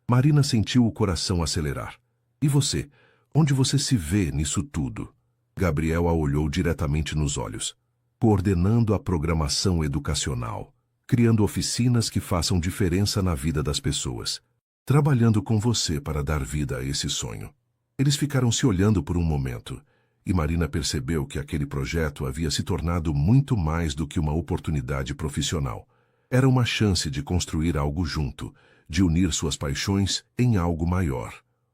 Marina sentiu o coração acelerar. E você? Onde você se vê nisso tudo? Gabriel a olhou diretamente nos olhos. Coordenando a programação educacional. Criando oficinas que façam diferença na vida das pessoas. Trabalhando com você para dar vida a esse sonho. Eles ficaram se olhando por um momento. E Marina percebeu que aquele projeto havia se tornado muito mais do que uma oportunidade profissional. Era uma chance de construir algo junto, de unir suas paixões em algo maior.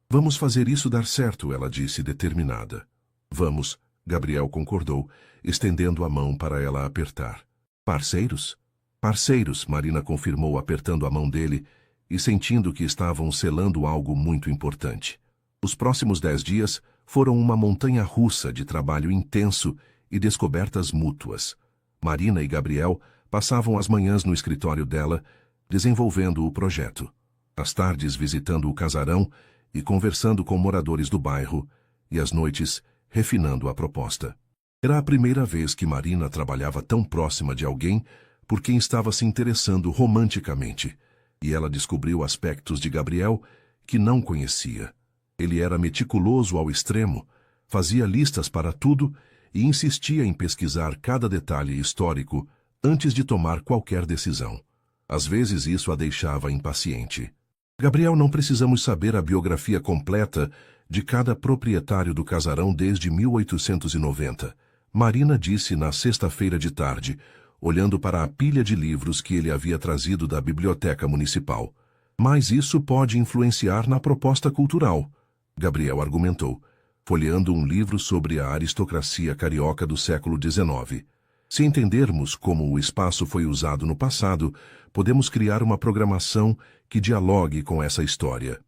Vamos fazer isso dar certo, ela disse determinada. Vamos, Gabriel concordou, estendendo a mão para ela apertar. Parceiros? Parceiros, Marina confirmou apertando a mão dele e sentindo que estavam selando algo muito importante. Os próximos 10 dias foram uma montanha-russa de trabalho intenso e descobertas mútuas. Marina e Gabriel passavam as manhãs no escritório dela, desenvolvendo o projeto. As tardes visitando o casarão e conversando com moradores do bairro, e as noites refinando a proposta. Era a primeira vez que Marina trabalhava tão próxima de alguém por quem estava se interessando romanticamente, e ela descobriu aspectos de Gabriel que não conhecia. Ele era meticuloso ao extremo, fazia listas para tudo e insistia em pesquisar cada detalhe histórico antes de tomar qualquer decisão. Às vezes isso a deixava impaciente. Gabriel, não precisamos saber a biografia completa de cada proprietário do casarão desde 1890, Marina disse na sexta-feira de tarde, olhando para a pilha de livros que ele havia trazido da biblioteca municipal. Mas isso pode influenciar na proposta cultural, Gabriel argumentou, folheando um livro sobre a aristocracia carioca do século XIX. Se entendermos como o espaço foi usado no passado, podemos criar uma programação que dialogue com essa história.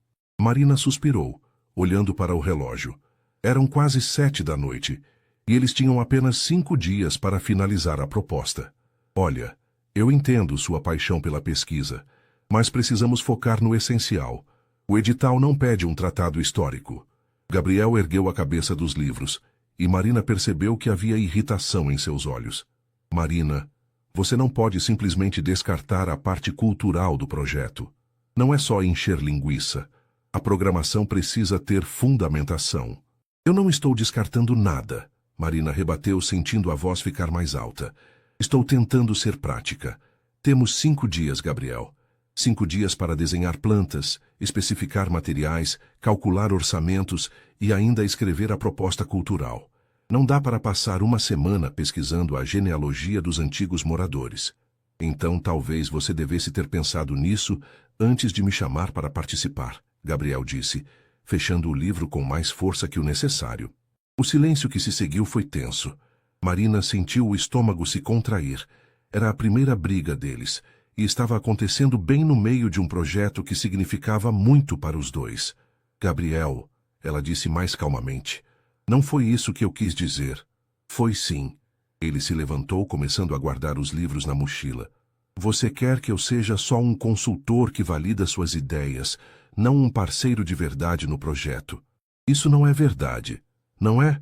Marina suspirou, olhando para o relógio. Eram quase 7 da noite, e eles tinham apenas 5 dias para finalizar a proposta. Olha, eu entendo sua paixão pela pesquisa, mas precisamos focar no essencial. O edital não pede um tratado histórico. Gabriel ergueu a cabeça dos livros, e Marina percebeu que havia irritação em seus olhos. Marina, você não pode simplesmente descartar a parte cultural do projeto. Não é só encher linguiça. A programação precisa ter fundamentação. Eu não estou descartando nada, Marina rebateu, sentindo a voz ficar mais alta. Estou tentando ser prática. Temos 5 dias, Gabriel. 5 dias para desenhar plantas, especificar materiais, calcular orçamentos e ainda escrever a proposta cultural. Não dá para passar uma semana pesquisando a genealogia dos antigos moradores. Então talvez você devesse ter pensado nisso antes de me chamar para participar, Gabriel disse, fechando o livro com mais força que o necessário. O silêncio que se seguiu foi tenso. Marina sentiu o estômago se contrair. Era a primeira briga deles, e estava acontecendo bem no meio de um projeto que significava muito para os dois. Gabriel, ela disse mais calmamente, não foi isso que eu quis dizer. Foi sim. Ele se levantou, começando a guardar os livros na mochila. Você quer que eu seja só um consultor que valida suas ideias, não um parceiro de verdade no projeto. Isso não é verdade, não é?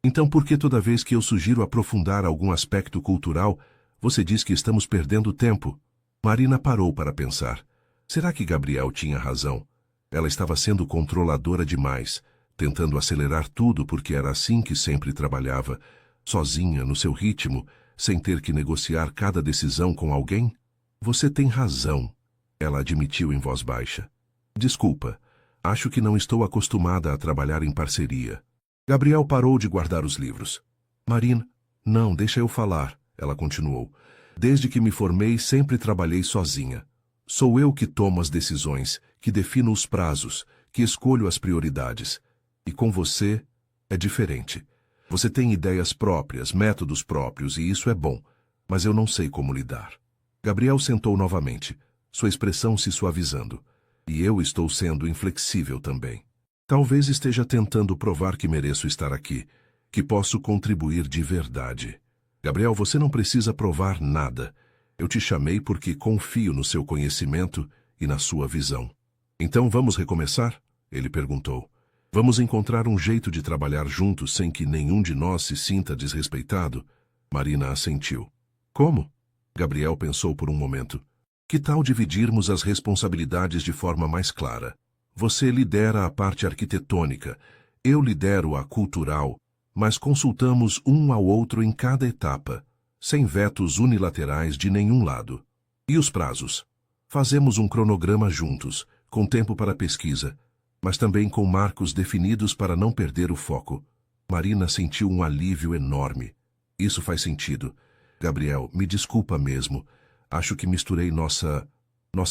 Então por que toda vez que eu sugiro aprofundar algum aspecto cultural, você diz que estamos perdendo tempo? Marina parou para pensar. Será que Gabriel tinha razão? Ela estava sendo controladora demais, tentando acelerar tudo porque era assim que sempre trabalhava, sozinha, no seu ritmo, sem ter que negociar cada decisão com alguém? Você tem razão, ela admitiu em voz baixa. Desculpa, acho que não estou acostumada a trabalhar em parceria. Gabriel parou de guardar os livros. Marina, não, deixa eu falar, ela continuou. Desde que me formei, sempre trabalhei sozinha. Sou eu que tomo as decisões, que defino os prazos, que escolho as prioridades. E com você, é diferente. Você tem ideias próprias, métodos próprios, e isso é bom, mas eu não sei como lidar. Gabriel sentou novamente, sua expressão se suavizando. E eu estou sendo inflexível também. Talvez esteja tentando provar que mereço estar aqui, que posso contribuir de verdade. Gabriel, você não precisa provar nada. Eu te chamei porque confio no seu conhecimento e na sua visão. Então vamos recomeçar? Ele perguntou. Vamos encontrar um jeito de trabalhar juntos sem que nenhum de nós se sinta desrespeitado? Marina assentiu. Como? Gabriel pensou por um momento. Que tal dividirmos as responsabilidades de forma mais clara? Você lidera a parte arquitetônica, eu lidero a cultural, mas consultamos um ao outro em cada etapa, sem vetos unilaterais de nenhum lado. E os prazos? Fazemos um cronograma juntos, com tempo para pesquisa, mas também com marcos definidos para não perder o foco. Marina sentiu um alívio enorme. Isso faz sentido. Gabriel, me desculpa mesmo. Acho que misturei nossa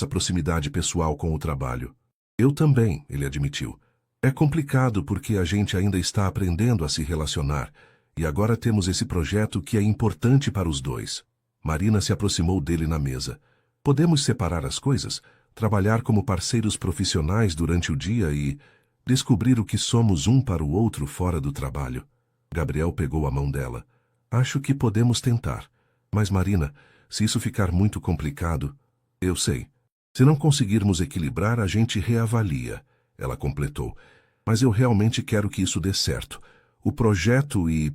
proximidade pessoal com o trabalho. Eu também, ele admitiu. É complicado porque a gente ainda está aprendendo a se relacionar, e agora temos esse projeto que é importante para os dois. Marina se aproximou dele na mesa. Podemos separar as coisas? Trabalhar como parceiros profissionais durante o dia e descobrir o que somos um para o outro fora do trabalho. Gabriel pegou a mão dela. Acho que podemos tentar. Mas, Marina, se isso ficar muito complicado, eu sei. Se não conseguirmos equilibrar, a gente reavalia, ela completou. Mas eu realmente quero que isso dê certo. O projeto e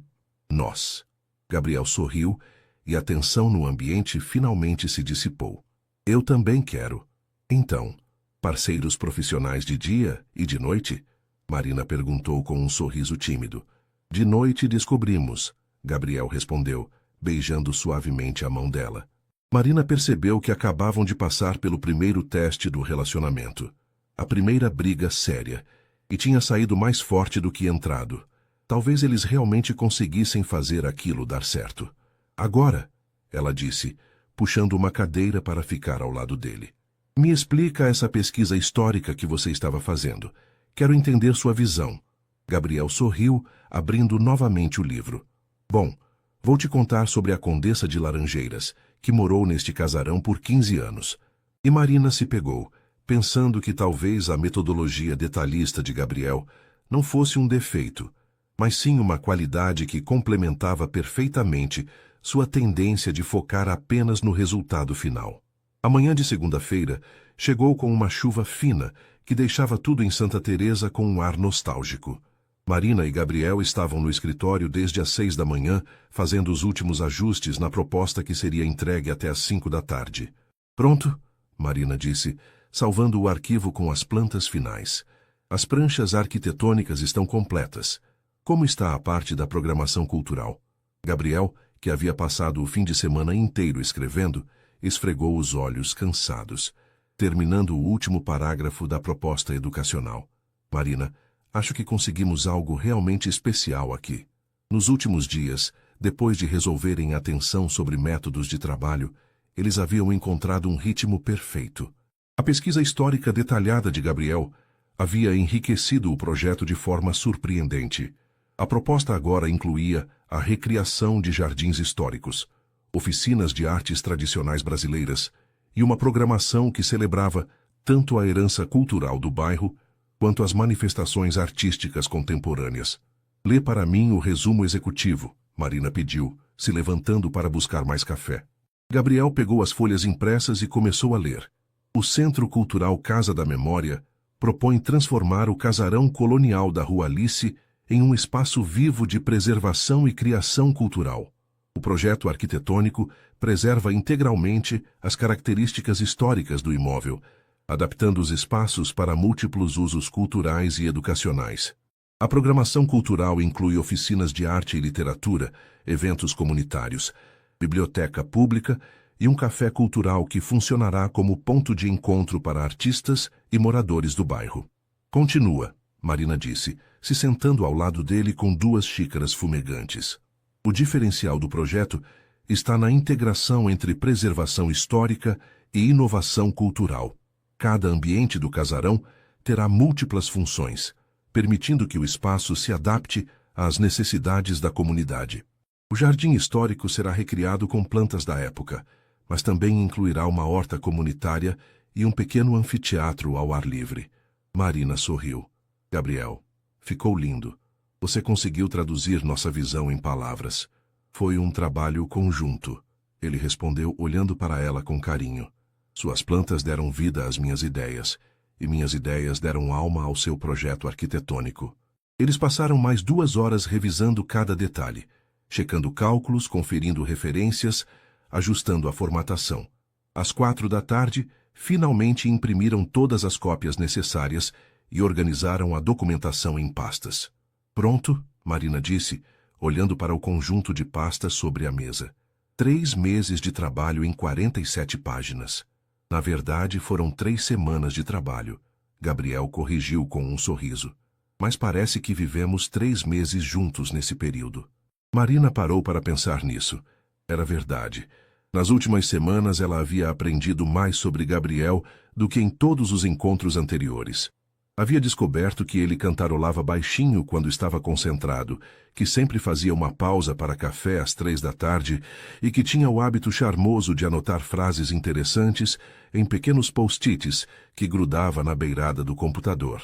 nós. Gabriel sorriu e a tensão no ambiente finalmente se dissipou. Eu também quero. Então, parceiros profissionais de dia e de noite? Marina perguntou com um sorriso tímido. De noite descobrimos, Gabriel respondeu, beijando suavemente a mão dela. Marina percebeu que acabavam de passar pelo primeiro teste do relacionamento. A primeira briga séria. E tinha saído mais forte do que entrado. Talvez eles realmente conseguissem fazer aquilo dar certo. Agora, ela disse, puxando uma cadeira para ficar ao lado dele. Me explica essa pesquisa histórica que você estava fazendo. Quero entender sua visão. Gabriel sorriu, abrindo novamente o livro. Bom, vou te contar sobre a Condessa de Laranjeiras, que morou neste casarão por 15 anos. E Marina se pegou, pensando que talvez a metodologia detalhista de Gabriel não fosse um defeito, mas sim uma qualidade que complementava perfeitamente sua tendência de focar apenas no resultado final. A manhã de segunda-feira chegou com uma chuva fina que deixava tudo em Santa Teresa com um ar nostálgico. Marina e Gabriel estavam no escritório desde as 6 da manhã, fazendo os últimos ajustes na proposta que seria entregue até às 5 da tarde. Pronto? Marina disse, salvando o arquivo com as plantas finais. As pranchas arquitetônicas estão completas. Como está a parte da programação cultural? Gabriel, que havia passado o fim de semana inteiro escrevendo, esfregou os olhos cansados, terminando o último parágrafo da proposta educacional. Marina, acho que conseguimos algo realmente especial aqui. Nos últimos dias, depois de resolverem a tensão sobre métodos de trabalho, eles haviam encontrado um ritmo perfeito. A pesquisa histórica detalhada de Gabriel havia enriquecido o projeto de forma surpreendente. A proposta agora incluía a recriação de jardins históricos, oficinas de artes tradicionais brasileiras e uma programação que celebrava tanto a herança cultural do bairro quanto as manifestações artísticas contemporâneas. Lê para mim o resumo executivo, Marina pediu, se levantando para buscar mais café. Gabriel pegou as folhas impressas e começou a ler. O Centro Cultural Casa da Memória propõe transformar o casarão colonial da Rua Alice em um espaço vivo de preservação e criação cultural. O projeto arquitetônico preserva integralmente as características históricas do imóvel, adaptando os espaços para múltiplos usos culturais e educacionais. A programação cultural inclui oficinas de arte e literatura, eventos comunitários, biblioteca pública e um café cultural que funcionará como ponto de encontro para artistas e moradores do bairro. Continua, Marina disse, se sentando ao lado dele com 2 xícaras fumegantes. O diferencial do projeto está na integração entre preservação histórica e inovação cultural. Cada ambiente do casarão terá múltiplas funções, permitindo que o espaço se adapte às necessidades da comunidade. O jardim histórico será recriado com plantas da época, mas também incluirá uma horta comunitária e um pequeno anfiteatro ao ar livre. Marina sorriu. Gabriel, ficou lindo. Você conseguiu traduzir nossa visão em palavras. Foi um trabalho conjunto. Ele respondeu olhando para ela com carinho. Suas plantas deram vida às minhas ideias, e minhas ideias deram alma ao seu projeto arquitetônico. Eles passaram mais 2 horas revisando cada detalhe, checando cálculos, conferindo referências, ajustando a formatação. Às 4 da tarde, finalmente imprimiram todas as cópias necessárias e organizaram a documentação em pastas. Pronto, Marina disse, olhando para o conjunto de pastas sobre a mesa. 3 meses de trabalho em 47 páginas. Na verdade, foram 3 semanas de trabalho. Gabriel corrigiu com um sorriso. Mas parece que vivemos 3 meses juntos nesse período. Marina parou para pensar nisso. Era verdade. Nas últimas semanas ela havia aprendido mais sobre Gabriel do que em todos os encontros anteriores. Havia descoberto que ele cantarolava baixinho quando estava concentrado, que sempre fazia uma pausa para café às 3 da tarde e que tinha o hábito charmoso de anotar frases interessantes em pequenos post-its que grudava na beirada do computador.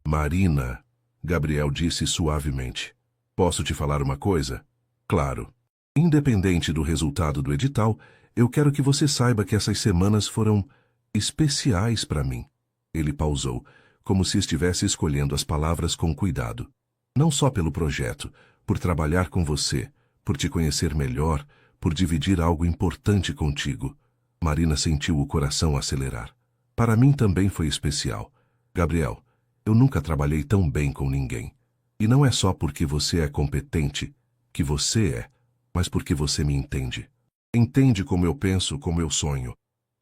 Marina, Gabriel disse suavemente. Posso te falar uma coisa? Claro. Independente do resultado do edital, eu quero que você saiba que essas semanas foram especiais para mim. Ele pausou, como se estivesse escolhendo as palavras com cuidado. Não só pelo projeto, por trabalhar com você, por te conhecer melhor, por dividir algo importante contigo. Marina sentiu o coração acelerar. Para mim também foi especial. Gabriel, eu nunca trabalhei tão bem com ninguém. E não é só porque você é competente, que você é, mas porque você me entende. Entende como eu penso, como eu sonho.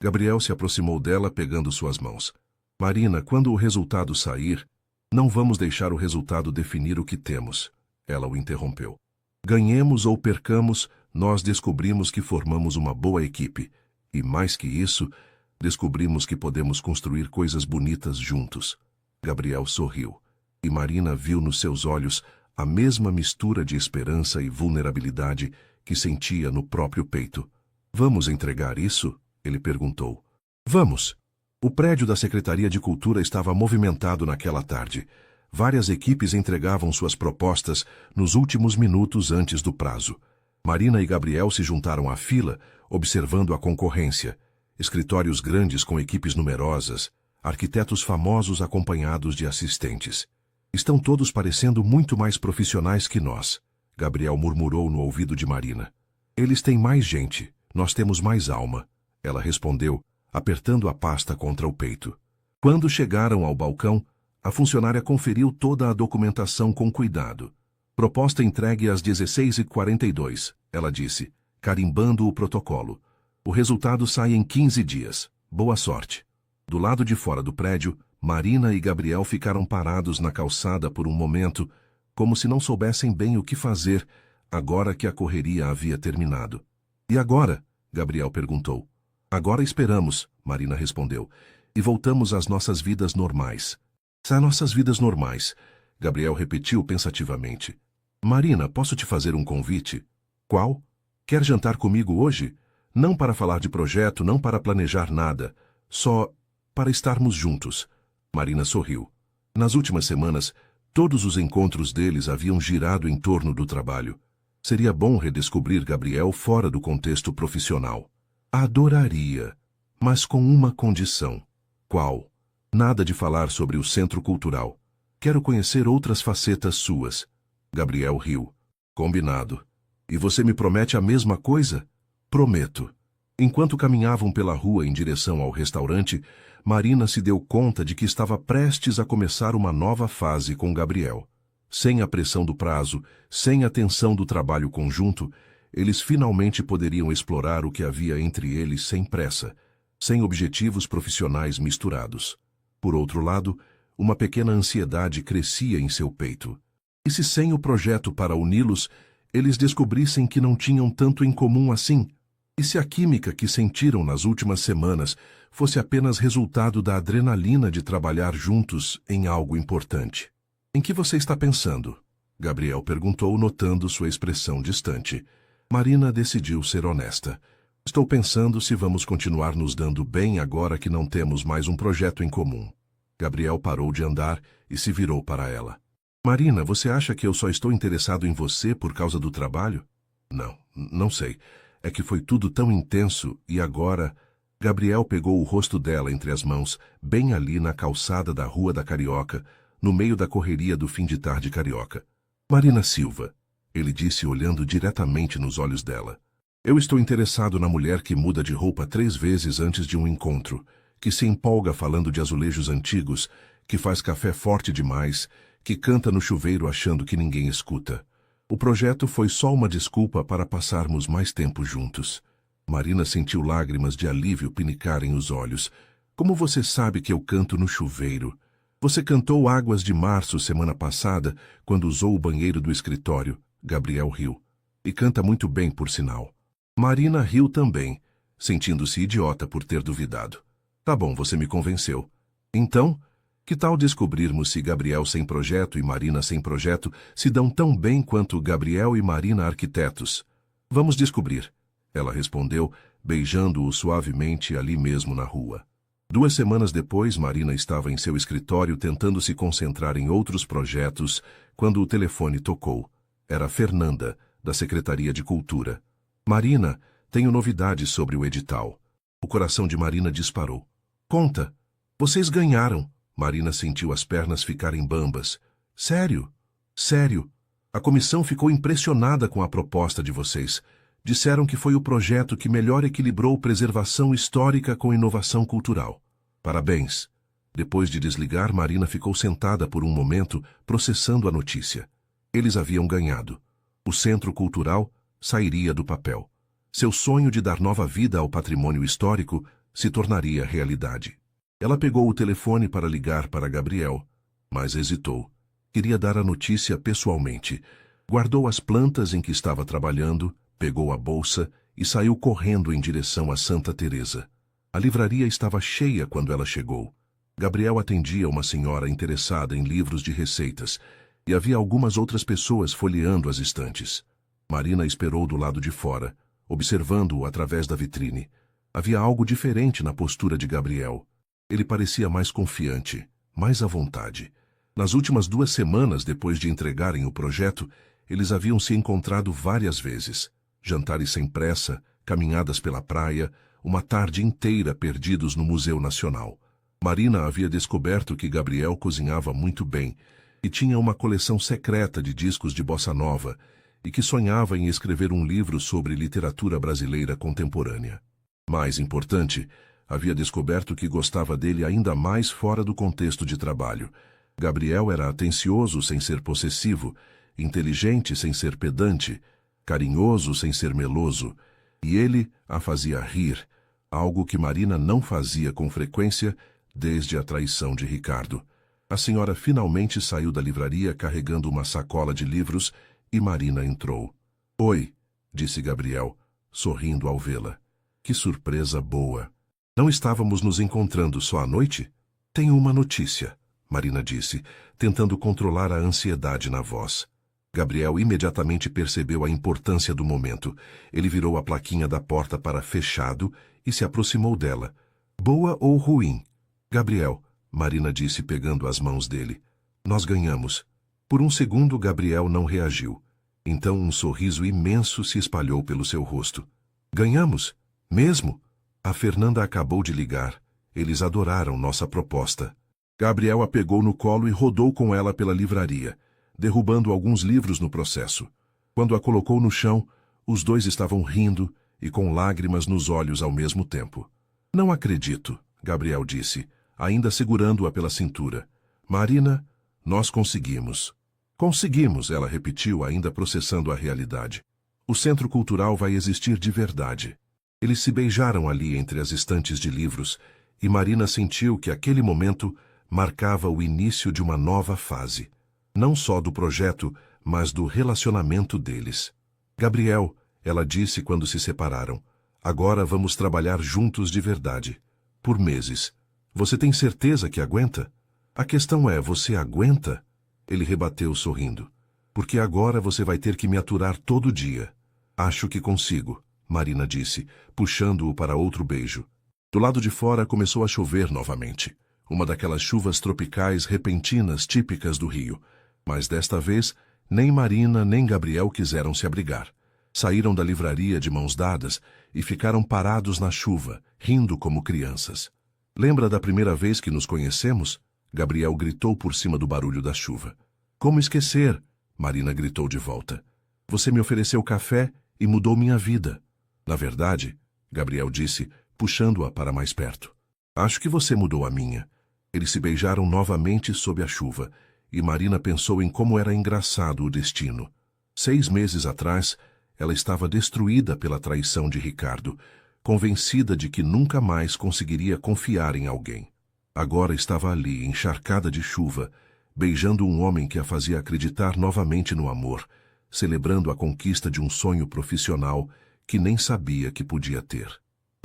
Gabriel se aproximou dela pegando suas mãos. Marina, quando o resultado sair, não vamos deixar o resultado definir o que temos. Ela o interrompeu. Ganhemos ou percamos, nós descobrimos que formamos uma boa equipe. E mais que isso, descobrimos que podemos construir coisas bonitas juntos. Gabriel sorriu. E Marina viu nos seus olhos a mesma mistura de esperança e vulnerabilidade que sentia no próprio peito. Vamos entregar isso? Ele perguntou. Vamos! O prédio da Secretaria de Cultura estava movimentado naquela tarde. Várias equipes entregavam suas propostas nos últimos minutos antes do prazo. Marina e Gabriel se juntaram à fila, observando a concorrência. Escritórios grandes com equipes numerosas, arquitetos famosos acompanhados de assistentes. Estão todos parecendo muito mais profissionais que nós, Gabriel murmurou no ouvido de Marina. Eles têm mais gente, nós temos mais alma, ela respondeu, apertando a pasta contra o peito. Quando chegaram ao balcão, A funcionária conferiu toda a documentação com cuidado. Proposta entregue às 16h42, ela disse, carimbando o protocolo. O resultado sai em 15 dias. Boa sorte. Do lado de fora do prédio, Marina e Gabriel ficaram parados na calçada por um momento, como se não soubessem bem o que fazer, agora que a correria havia terminado. E agora? Gabriel perguntou. Agora esperamos, Marina respondeu, e voltamos às nossas vidas normais. Às nossas vidas normais, Gabriel repetiu pensativamente. Marina, posso te fazer um convite? Qual? Quer jantar comigo hoje? Não para falar de projeto, não para planejar nada, só para estarmos juntos. Marina sorriu. Nas últimas semanas, todos os encontros deles haviam girado em torno do trabalho. Seria bom redescobrir Gabriel fora do contexto profissional. Adoraria, mas com uma condição. Qual? Nada de falar sobre o centro cultural. Quero conhecer outras facetas suas. Gabriel riu. Combinado. E você me promete a mesma coisa? Prometo. Enquanto caminhavam pela rua em direção ao restaurante, Marina se deu conta de que estava prestes a começar uma nova fase com Gabriel. Sem a pressão do prazo, sem a tensão do trabalho conjunto, eles finalmente poderiam explorar o que havia entre eles sem pressa, sem objetivos profissionais misturados. Por outro lado, uma pequena ansiedade crescia em seu peito. E se sem o projeto para uni-los, eles descobrissem que não tinham tanto em comum assim? E se a química que sentiram nas últimas semanas fosse apenas resultado da adrenalina de trabalhar juntos em algo importante? Em que você está pensando? Gabriel perguntou, notando sua expressão distante. Marina decidiu ser honesta. Estou pensando se vamos continuar nos dando bem agora que não temos mais um projeto em comum. Gabriel parou de andar e se virou para ela. Marina, você acha que eu só estou interessado em você por causa do trabalho? Não sei. É que foi tudo tão intenso e agora... Gabriel pegou o rosto dela entre as mãos, bem ali na calçada da Rua da Carioca, no meio da correria do fim de tarde carioca. Marina Silva, ele disse olhando diretamente nos olhos dela. Eu estou interessado na mulher que muda de roupa 3 vezes antes de um encontro, que se empolga falando de azulejos antigos, que faz café forte demais, que canta no chuveiro achando que ninguém escuta. O projeto foi só uma desculpa para passarmos mais tempo juntos. Marina sentiu lágrimas de alívio pinicarem os olhos. Como você sabe que eu canto no chuveiro? Você cantou Águas de Março semana passada, quando usou o banheiro do escritório. Gabriel riu. E canta muito bem, por sinal. Marina riu também, sentindo-se idiota por ter duvidado. Tá bom, você me convenceu. Então, que tal descobrirmos se Gabriel sem projeto e Marina sem projeto se dão tão bem quanto Gabriel e Marina arquitetos? Vamos descobrir. Ela respondeu, beijando-o suavemente ali mesmo na rua. 2 semanas depois, Marina estava em seu escritório tentando se concentrar em outros projetos, quando o telefone tocou. Era Fernanda, da Secretaria de Cultura. Marina, tenho novidades sobre o edital. O coração de Marina disparou. Conta. Vocês ganharam. Marina sentiu as pernas ficarem bambas. Sério? Sério. A comissão ficou impressionada com a proposta de vocês. Disseram que foi o projeto que melhor equilibrou preservação histórica com inovação cultural. Parabéns. Depois de desligar, Marina ficou sentada por um momento, processando a notícia. Eles haviam ganhado. O Centro Cultural sairia do papel. Seu sonho de dar nova vida ao patrimônio histórico se tornaria realidade. Ela pegou o telefone para ligar para Gabriel, mas hesitou. Queria dar a notícia pessoalmente. Guardou as plantas em que estava trabalhando, pegou a bolsa e saiu correndo em direção a Santa Teresa. A livraria estava cheia quando ela chegou. Gabriel atendia uma senhora interessada em livros de receitas e havia algumas outras pessoas folheando as estantes. Marina esperou do lado de fora, observando-o através da vitrine. Havia algo diferente na postura de Gabriel. Ele parecia mais confiante, mais à vontade. Nas últimas 2 semanas depois de entregarem o projeto, eles haviam se encontrado várias vezes. Jantares sem pressa, caminhadas pela praia, uma tarde inteira perdidos no Museu Nacional. Marina havia descoberto que Gabriel cozinhava muito bem e tinha uma coleção secreta de discos de bossa nova e que sonhava em escrever um livro sobre literatura brasileira contemporânea. Mais importante, havia descoberto que gostava dele ainda mais fora do contexto de trabalho. Gabriel era atencioso sem ser possessivo, inteligente sem ser pedante, carinhoso sem ser meloso, e ele a fazia rir, algo que Marina não fazia com frequência desde a traição de Ricardo. A senhora finalmente saiu da livraria carregando uma sacola de livros e Marina entrou. Oi, disse Gabriel, sorrindo ao vê-la. Que surpresa boa! Não estávamos nos encontrando só à noite? Tenho uma notícia, Marina disse, tentando controlar a ansiedade na voz. Gabriel imediatamente percebeu a importância do momento. Ele virou a plaquinha da porta para fechado e se aproximou dela. Boa ou ruim? Gabriel, Marina disse pegando as mãos dele. Nós ganhamos. Por um segundo, Gabriel não reagiu. Então um sorriso imenso se espalhou pelo seu rosto. Ganhamos? Mesmo? A Fernanda acabou de ligar. Eles adoraram nossa proposta. Gabriel a pegou no colo e rodou com ela pela livraria, derrubando alguns livros no processo. Quando a colocou no chão, os dois estavam rindo e com lágrimas nos olhos ao mesmo tempo. Não acredito, Gabriel disse, ainda segurando-a pela cintura. Marina, nós conseguimos. Conseguimos, ela repetiu, ainda processando a realidade. O Centro Cultural vai existir de verdade. Eles se beijaram ali entre as estantes de livros e Marina sentiu que aquele momento marcava o início de uma nova fase. Não só do projeto, mas do relacionamento deles. Gabriel, ela disse quando se separaram, agora vamos trabalhar juntos de verdade. Por meses. Você tem certeza que aguenta? A questão é, você aguenta? Ele rebateu sorrindo. Porque agora você vai ter que me aturar todo dia. Acho que consigo, Marina disse, puxando-o para outro beijo. Do lado de fora começou a chover novamente. Uma daquelas chuvas tropicais repentinas típicas do Rio. Mas desta vez, nem Marina nem Gabriel quiseram se abrigar. Saíram da livraria de mãos dadas e ficaram parados na chuva, rindo como crianças. Lembra da primeira vez que nos conhecemos? Gabriel gritou por cima do barulho da chuva. Como esquecer? Marina gritou de volta. Você me ofereceu café e mudou minha vida. Na verdade, Gabriel disse, puxando-a para mais perto. Acho que você mudou a minha. Eles se beijaram novamente sob a chuva, e Marina pensou em como era engraçado o destino. 6 meses atrás, ela estava destruída pela traição de Ricardo, convencida de que nunca mais conseguiria confiar em alguém. Agora estava ali, encharcada de chuva, beijando um homem que a fazia acreditar novamente no amor, celebrando a conquista de um sonho profissional que nem sabia que podia ter.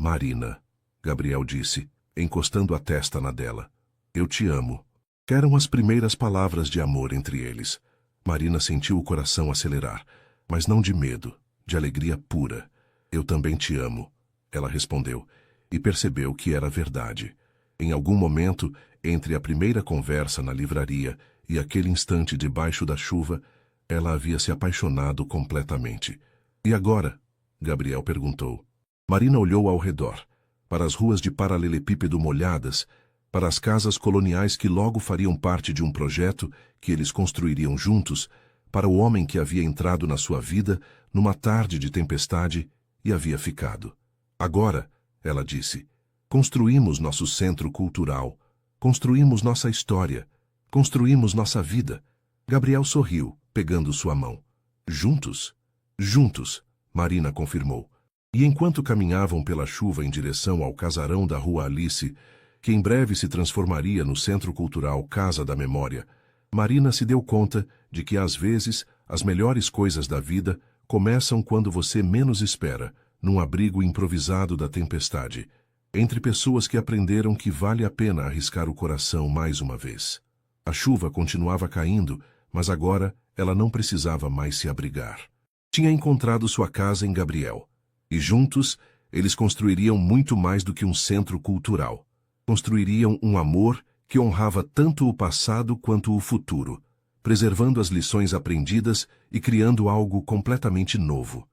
Marina, Gabriel disse, encostando a testa na dela. Eu te amo. Eram as primeiras palavras de amor entre eles. Marina sentiu o coração acelerar, mas não de medo, de alegria pura. Eu também te amo, ela respondeu, e percebeu que era verdade. Em algum momento, entre a primeira conversa na livraria e aquele instante debaixo da chuva, ela havia se apaixonado completamente. E agora? Gabriel perguntou. Marina olhou ao redor, para as ruas de paralelepípedo molhadas, para as casas coloniais que logo fariam parte de um projeto que eles construiriam juntos, para o homem que havia entrado na sua vida numa tarde de tempestade e havia ficado. Agora, ela disse, construímos nosso centro cultural, construímos nossa história, construímos nossa vida. Gabriel sorriu, pegando sua mão. Juntos? Juntos, Marina confirmou. E enquanto caminhavam pela chuva em direção ao casarão da Rua Alice, que em breve se transformaria no Centro Cultural Casa da Memória, Marina se deu conta de que, às vezes, as melhores coisas da vida começam quando você menos espera, num abrigo improvisado da tempestade, entre pessoas que aprenderam que vale a pena arriscar o coração mais uma vez. A chuva continuava caindo, mas agora ela não precisava mais se abrigar. Tinha encontrado sua casa em Gabriel, e juntos eles construiriam muito mais do que um centro cultural. Construiriam um amor que honrava tanto o passado quanto o futuro, preservando as lições aprendidas e criando algo completamente novo.